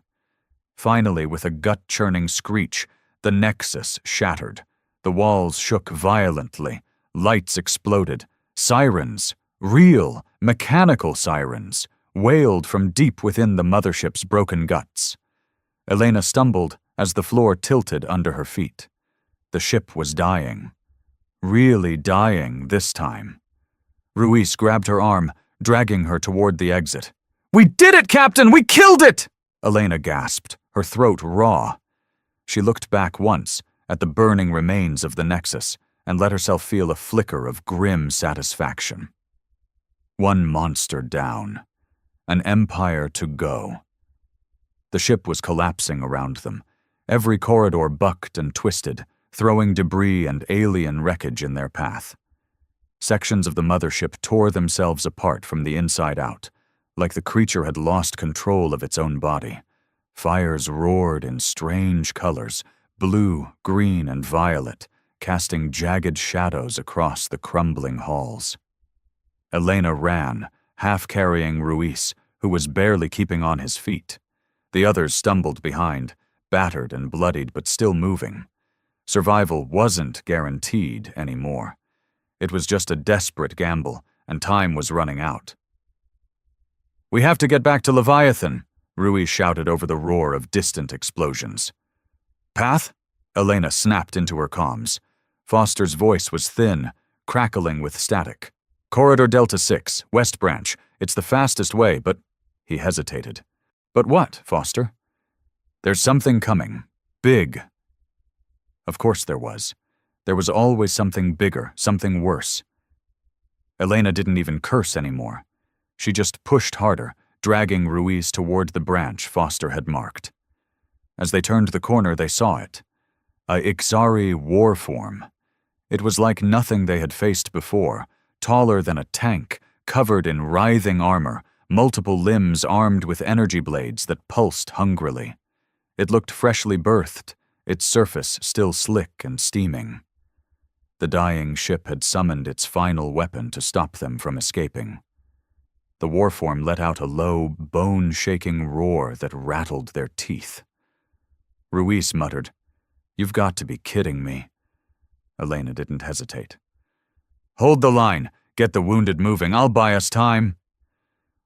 Finally, with a gut-churning screech, the Nexus shattered. The walls shook violently. Lights exploded. Sirens, real, mechanical sirens, wailed from deep within the mothership's broken guts. Elena stumbled as the floor tilted under her feet. The ship was dying. Really dying this time. Ruiz grabbed her arm, dragging her toward the exit. "We did it, Captain! We killed it!" Elena gasped, her throat raw. She looked back once at the burning remains of the Nexus and let herself feel a flicker of grim satisfaction. One monster down. An empire to go. The ship was collapsing around them. Every corridor bucked and twisted, throwing debris and alien wreckage in their path. Sections of the mothership tore themselves apart from the inside out, like the creature had lost control of its own body. Fires roared in strange colors, blue, green, and violet, casting jagged shadows across the crumbling halls. Elena ran, half carrying Ruiz, who was barely keeping on his feet. The others stumbled behind, battered and bloodied but still moving. Survival wasn't guaranteed anymore. It was just a desperate gamble, and time was running out. "We have to get back to Leviathan," Ruiz shouted over the roar of distant explosions. "Path?" Elena snapped into her comms. Foster's voice was thin, crackling with static. "Corridor Delta 6, West Branch. It's the fastest way, but—" He hesitated. "But what, Foster?" "There's something coming. Big." Of course there was. There was always something bigger, something worse. Elena didn't even curse anymore. She just pushed harder, dragging Ruiz toward the branch Foster had marked. As they turned the corner, they saw it. A Ixari war form. It was like nothing they had faced before, taller than a tank, covered in writhing armor, multiple limbs armed with energy blades that pulsed hungrily. It looked freshly birthed, its surface still slick and steaming. The dying ship had summoned its final weapon to stop them from escaping. The warform let out a low, bone-shaking roar that rattled their teeth. Ruiz muttered, "You've got to be kidding me." Elena didn't hesitate. "Hold the line. Get the wounded moving. I'll buy us time."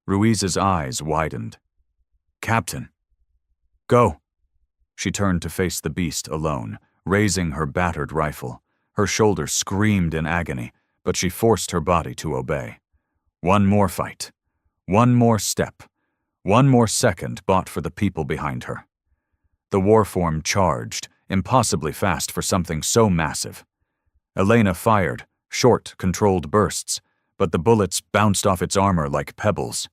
Ruiz's eyes widened. "Captain." "Go." She turned to face the beast alone, raising her battered rifle. Her shoulder screamed in agony, but she forced her body to obey. One more fight. One more step. One more second bought for the people behind her. The warform charged, impossibly fast for something so massive. Elena fired, short, controlled bursts, but the bullets bounced off its armor like pebbles.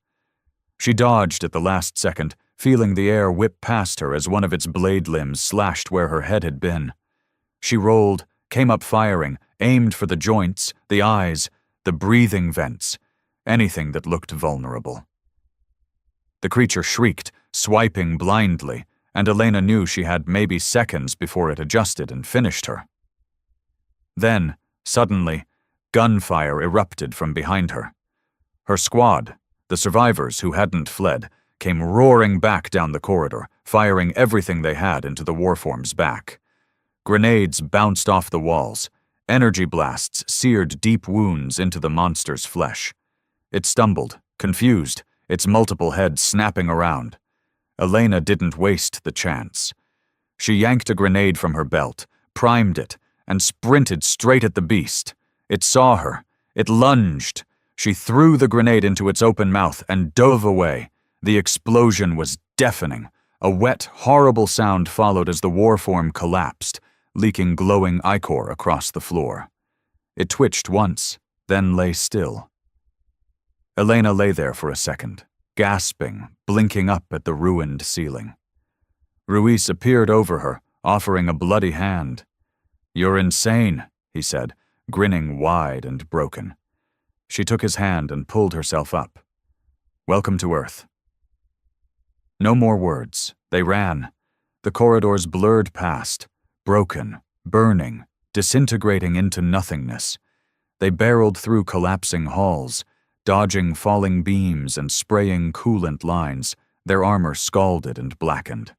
She dodged at the last second, feeling the air whip past her as one of its blade limbs slashed where her head had been. She rolled, came up firing, aimed for the joints, the eyes, the breathing vents, anything that looked vulnerable. The creature shrieked, swiping blindly, and Elena knew she had maybe seconds before it adjusted and finished her. Then, suddenly, gunfire erupted from behind her. Her squad, the survivors who hadn't fled, came roaring back down the corridor, firing everything they had into the warform's back. Grenades bounced off the walls. Energy blasts seared deep wounds into the monster's flesh. It stumbled, confused, its multiple heads snapping around. Elena didn't waste the chance. She yanked a grenade from her belt, primed it, and sprinted straight at the beast. It saw her. It lunged. She threw the grenade into its open mouth and dove away. The explosion was deafening. A wet, horrible sound followed as the warform collapsed, leaking glowing ichor across the floor. It twitched once, then lay still. Elena lay there for a second, gasping, blinking up at the ruined ceiling. Ruiz appeared over her, offering a bloody hand. "You're insane," he said, grinning wide and broken. She took his hand and pulled herself up. "Welcome to Earth." No more words. They ran. The corridors blurred past, broken, burning, disintegrating into nothingness. They barreled through collapsing halls, dodging falling beams and spraying coolant lines, their armor scalded and blackened.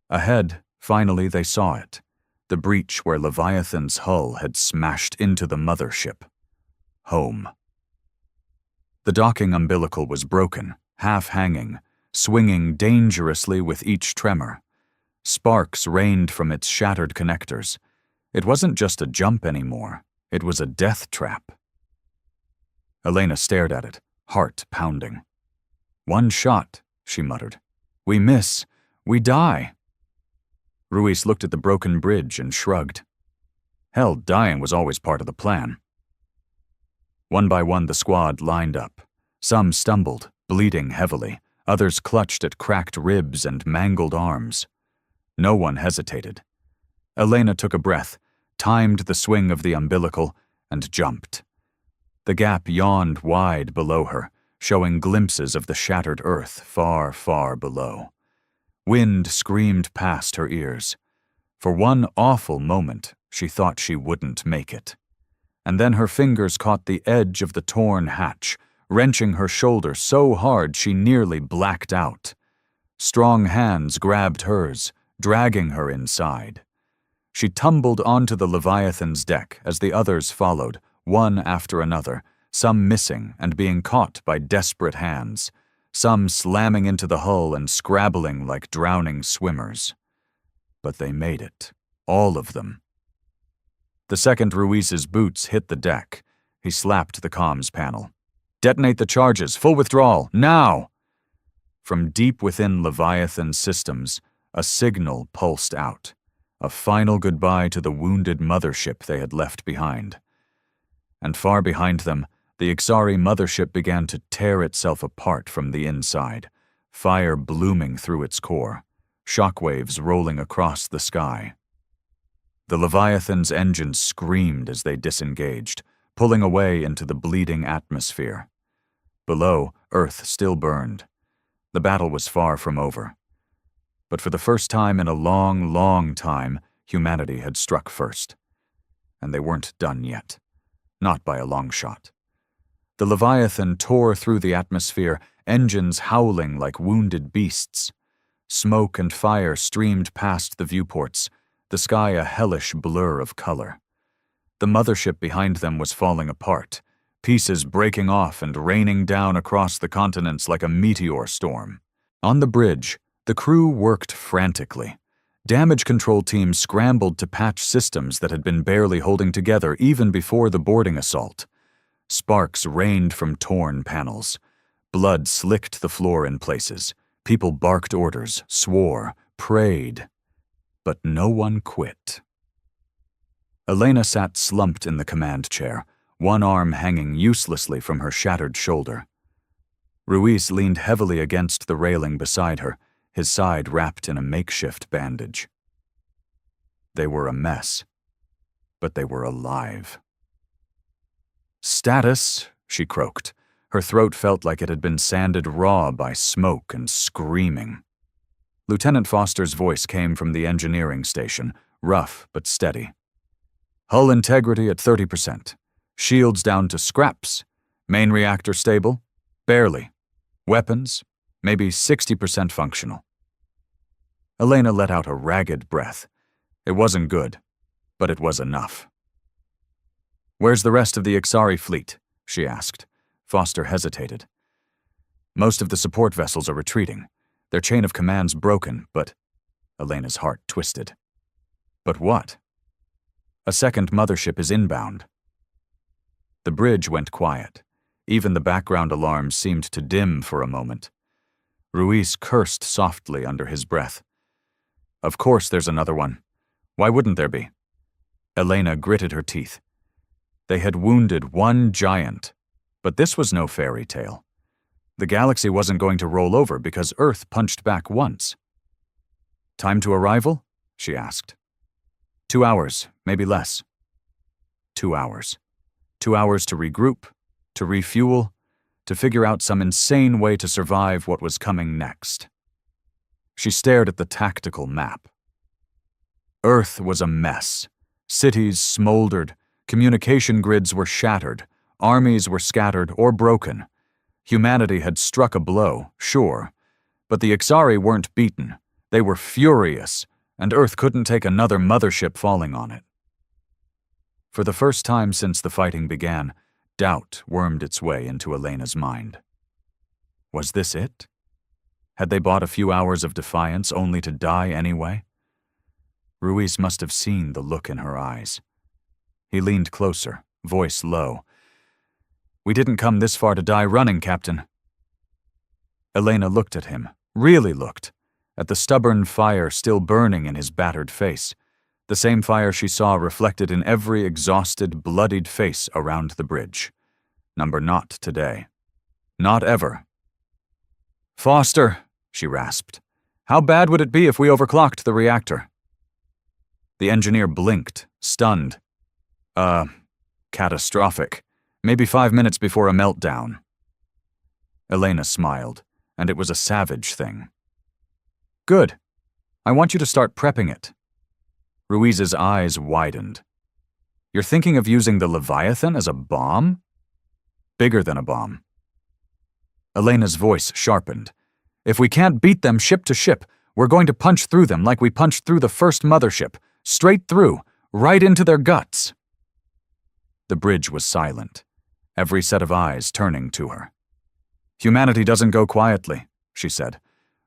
Ahead, finally they saw it, the breach where Leviathan's hull had smashed into the mothership. Home. The docking umbilical was broken, half-hanging, swinging dangerously with each tremor. Sparks rained from its shattered connectors. It wasn't just a jump anymore. It was a death trap. Elena stared at it, heart pounding. "One shot," she muttered. "We miss. We die." Ruiz looked at the broken bridge and shrugged. Hell, dying was always part of the plan. One by one the squad lined up. Some stumbled, bleeding heavily. Others clutched at cracked ribs and mangled arms. No one hesitated. Elena took a breath, timed the swing of the umbilical, and jumped. The gap yawned wide below her, showing glimpses of the shattered earth far, far below. Wind screamed past her ears. For one awful moment, she thought she wouldn't make it. And then her fingers caught the edge of the torn hatch, wrenching her shoulder so hard she nearly blacked out. Strong hands grabbed hers, dragging her inside. She tumbled onto the Leviathan's deck as the others followed, one after another, some missing and being caught by desperate hands, some slamming into the hull and scrabbling like drowning swimmers. But they made it, all of them. The second Ruiz's boots hit the deck, he slapped the comms panel. "Detonate the charges, full withdrawal, now!" From deep within Leviathan's systems, a signal pulsed out, a final goodbye to the wounded mothership they had left behind. And far behind them, The Ixari mothership began to tear itself apart from the inside, fire blooming through its core, shockwaves rolling across the sky. The Leviathan's engines screamed as they disengaged, pulling away into the bleeding atmosphere. Below, Earth still burned. The battle was far from over. But for the first time in a long, long time, humanity had struck first. And they weren't done yet. Not by a long shot. The Leviathan tore through the atmosphere, engines howling like wounded beasts. Smoke and fire streamed past the viewports, the sky a hellish blur of color. The mothership behind them was falling apart, pieces breaking off and raining down across the continents like a meteor storm. On the bridge, the crew worked frantically. Damage control teams scrambled to patch systems that had been barely holding together even before the boarding assault. Sparks rained from torn panels. Blood slicked the floor in places. People barked orders, swore, prayed. But no one quit. Elena sat slumped in the command chair, one arm hanging uselessly from her shattered shoulder. Ruiz leaned heavily against the railing beside her, his side wrapped in a makeshift bandage. They were a mess, but they were alive. "Status," she croaked. Her throat felt like it had been sanded raw by smoke and screaming. Lieutenant Foster's voice came from the engineering station, rough but steady. "Hull integrity at 30%. Shields down to scraps. Main reactor stable? Barely. Weapons? Maybe 60% functional." Elena let out a ragged breath. It wasn't good, but it was enough. "Where's the rest of the Ixari fleet?" she asked. Foster hesitated. "Most of the support vessels are retreating. Their chain of command's broken, but..." Elena's heart twisted. "But what?" "A second mothership is inbound." The bridge went quiet. Even the background alarms seemed to dim for a moment. Ruiz cursed softly under his breath. "Of course there's another one. Why wouldn't there be?" Elena gritted her teeth. They had wounded one giant, but this was no fairy tale. The galaxy wasn't going to roll over because Earth punched back once. "Time to arrival?" she asked. 2 hours, maybe less." 2 hours. 2 hours to regroup, to refuel, to figure out some insane way to survive what was coming next. She stared at the tactical map. Earth was a mess. Cities smoldered, communication grids were shattered, armies were scattered or broken. Humanity had struck a blow, sure, but the Ixari weren't beaten. They were furious, and Earth couldn't take another mothership falling on it. For the first time since the fighting began, doubt wormed its way into Elena's mind. Was this it? Had they bought a few hours of defiance only to die anyway? Ruiz must have seen the look in her eyes. He leaned closer, voice low. "We didn't come this far to die running, Captain." Elena looked at him, really looked, at the stubborn fire still burning in his battered face, the same fire she saw reflected in every exhausted, bloodied face around the bridge. Number not today. Not ever. "Foster," she rasped, "how bad would it be if we overclocked the reactor?" The engineer blinked, stunned. Catastrophic. Maybe 5 minutes before a meltdown." Elena smiled, and it was a savage thing. "Good. I want you to start prepping it." Ruiz's eyes widened. "You're thinking of using the Leviathan as a bomb?" "Bigger than a bomb." Elena's voice sharpened. "If we can't beat them ship to ship, we're going to punch through them like we punched through the first mothership, straight through, right into their guts." The bridge was silent, every set of eyes turning to her. "Humanity doesn't go quietly," she said.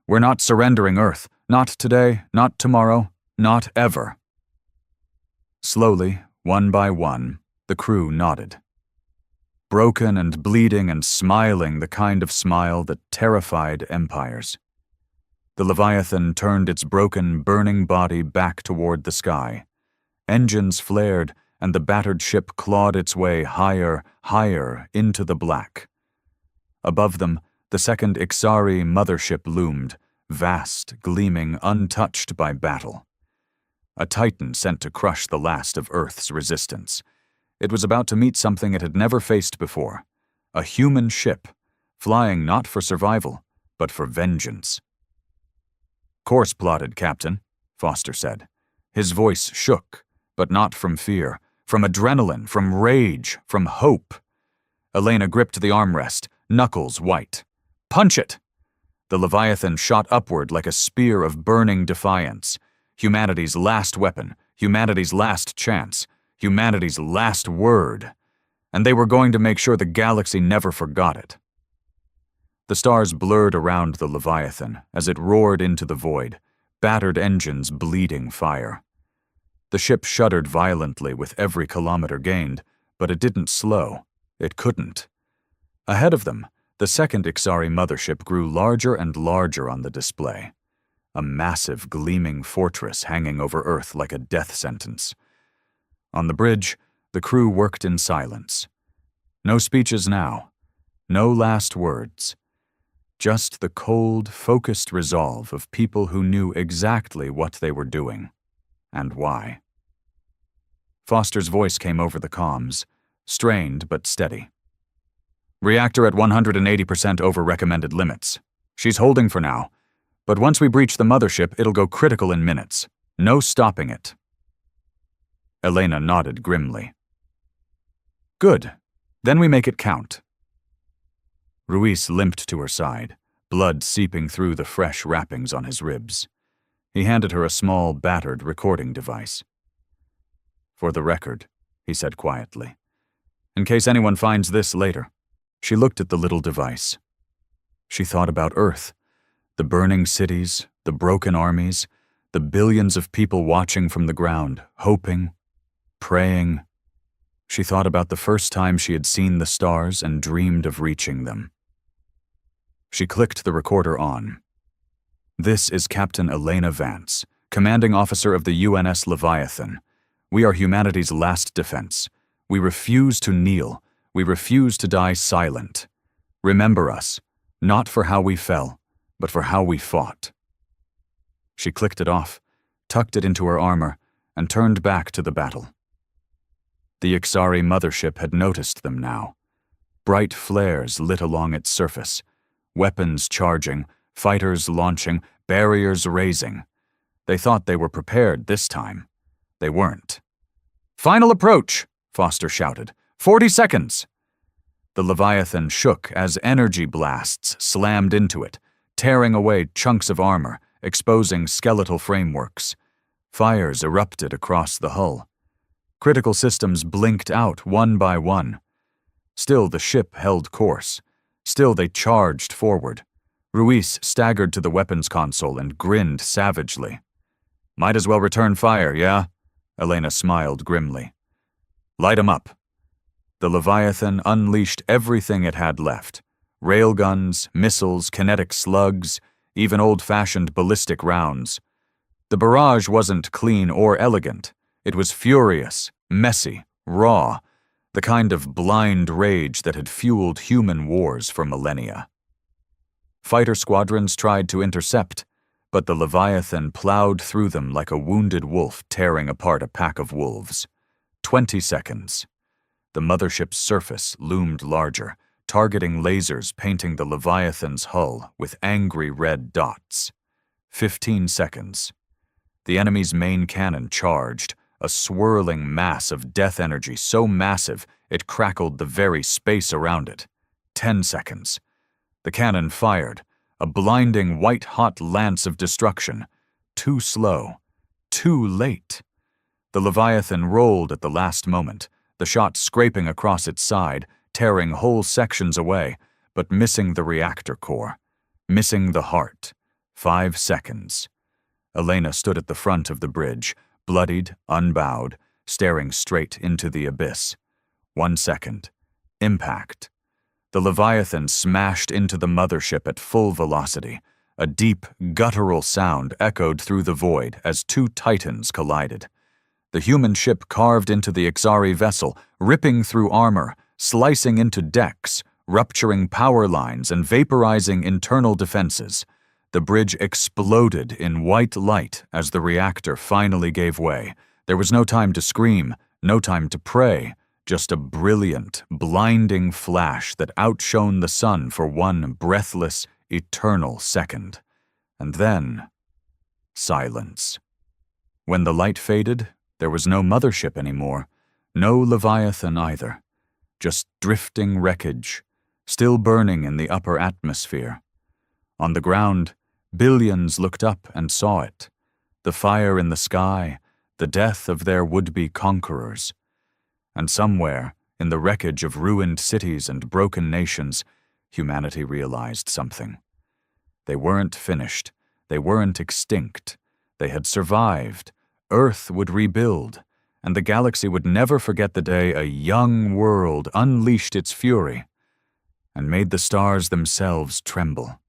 "We're not surrendering Earth. Not today, not tomorrow, not ever." Slowly, one by one, the crew nodded. Broken and bleeding and smiling the kind of smile that terrified empires. The Leviathan turned its broken, burning body back toward the sky. Engines flared, and the battered ship clawed its way higher, higher into the black. Above them, the second Ixari mothership loomed, vast, gleaming, untouched by battle. A titan sent to crush the last of Earth's resistance. It was about to meet something it had never faced before, a human ship, flying not for survival, but for vengeance. "Course plotted, Captain," Foster said. His voice shook, but not from fear, from adrenaline, from rage, from hope. Elena gripped the armrest, knuckles white. "Punch it!" The Leviathan shot upward like a spear of burning defiance. Humanity's last weapon, humanity's last chance, humanity's last word. And they were going to make sure the galaxy never forgot it. The stars blurred around the Leviathan as it roared into the void, battered engines bleeding fire. The ship shuddered violently with every kilometer gained, but it didn't slow. It couldn't. Ahead of them, the second Ixari mothership grew larger and larger on the display. A massive, gleaming fortress hanging over Earth like a death sentence. On the bridge, the crew worked in silence. No speeches now. No last words. Just the cold, focused resolve of people who knew exactly what they were doing, and why. Foster's voice came over the comms, strained but steady. "Reactor at 180% over recommended limits. She's holding for now, but once we breach the mothership, it'll go critical in minutes. No stopping it." Elena nodded grimly. "Good. Then we make it count." Ruiz limped to her side, blood seeping through the fresh wrappings on his ribs. He handed her a small, battered recording device. "For the record," he said quietly. "In case anyone finds this later." She looked at the little device. She thought about Earth, the burning cities, the broken armies, the billions of people watching from the ground, hoping, praying. She thought about the first time she had seen the stars and dreamed of reaching them. She clicked the recorder on. "This is Captain Elena Vance, commanding officer of the UNS Leviathan. We are humanity's last defense. We refuse to kneel. We refuse to die silent. Remember us, not for how we fell, but for how we fought." She clicked it off, tucked it into her armor, and turned back to the battle. The Ixari mothership had noticed them now. Bright flares lit along its surface, weapons charging, fighters launching, barriers raising. They thought they were prepared this time. They weren't. "Final approach!" Foster shouted. 40 seconds! The Leviathan shook as energy blasts slammed into it, tearing away chunks of armor, exposing skeletal frameworks. Fires erupted across the hull. Critical systems blinked out one by one. Still the ship held course. Still they charged forward. Ruiz staggered to the weapons console and grinned savagely. "Might as well return fire, yeah?" Elena smiled grimly. "Light 'em up." The Leviathan unleashed everything it had left. Railguns, missiles, kinetic slugs, even old-fashioned ballistic rounds. The barrage wasn't clean or elegant. It was furious, messy, raw, the kind of blind rage that had fueled human wars for millennia. Fighter squadrons tried to intercept, but the Leviathan plowed through them like a wounded wolf tearing apart a pack of wolves. 20 seconds. The mothership's surface loomed larger, targeting lasers painting the Leviathan's hull with angry red dots. 15 seconds. The enemy's main cannon charged, a swirling mass of death energy so massive it crackled the very space around it. 10 seconds. The cannon fired, a blinding white-hot lance of destruction. Too slow. Too late. The Leviathan rolled at the last moment, the shot scraping across its side, tearing whole sections away, but missing the reactor core. Missing the heart. 5 seconds. Elena stood at the front of the bridge, bloodied, unbowed, staring straight into the abyss. 1 second. Impact. The Leviathan smashed into the mothership at full velocity. A deep, guttural sound echoed through the void as two titans collided. The human ship carved into the Ixari vessel, ripping through armor, slicing into decks, rupturing power lines and vaporizing internal defenses. The bridge exploded in white light as the reactor finally gave way. There was no time to scream, no time to pray, just a brilliant, blinding flash that outshone the sun for one breathless, eternal second. And then, silence. When the light faded, there was no mothership anymore, no Leviathan either, just drifting wreckage, still burning in the upper atmosphere. On the ground, billions looked up and saw it, the fire in the sky, the death of their would-be conquerors. And somewhere, in the wreckage of ruined cities and broken nations, humanity realized something. They weren't finished, they weren't extinct, they had survived, Earth would rebuild, and the galaxy would never forget the day a young world unleashed its fury and made the stars themselves tremble.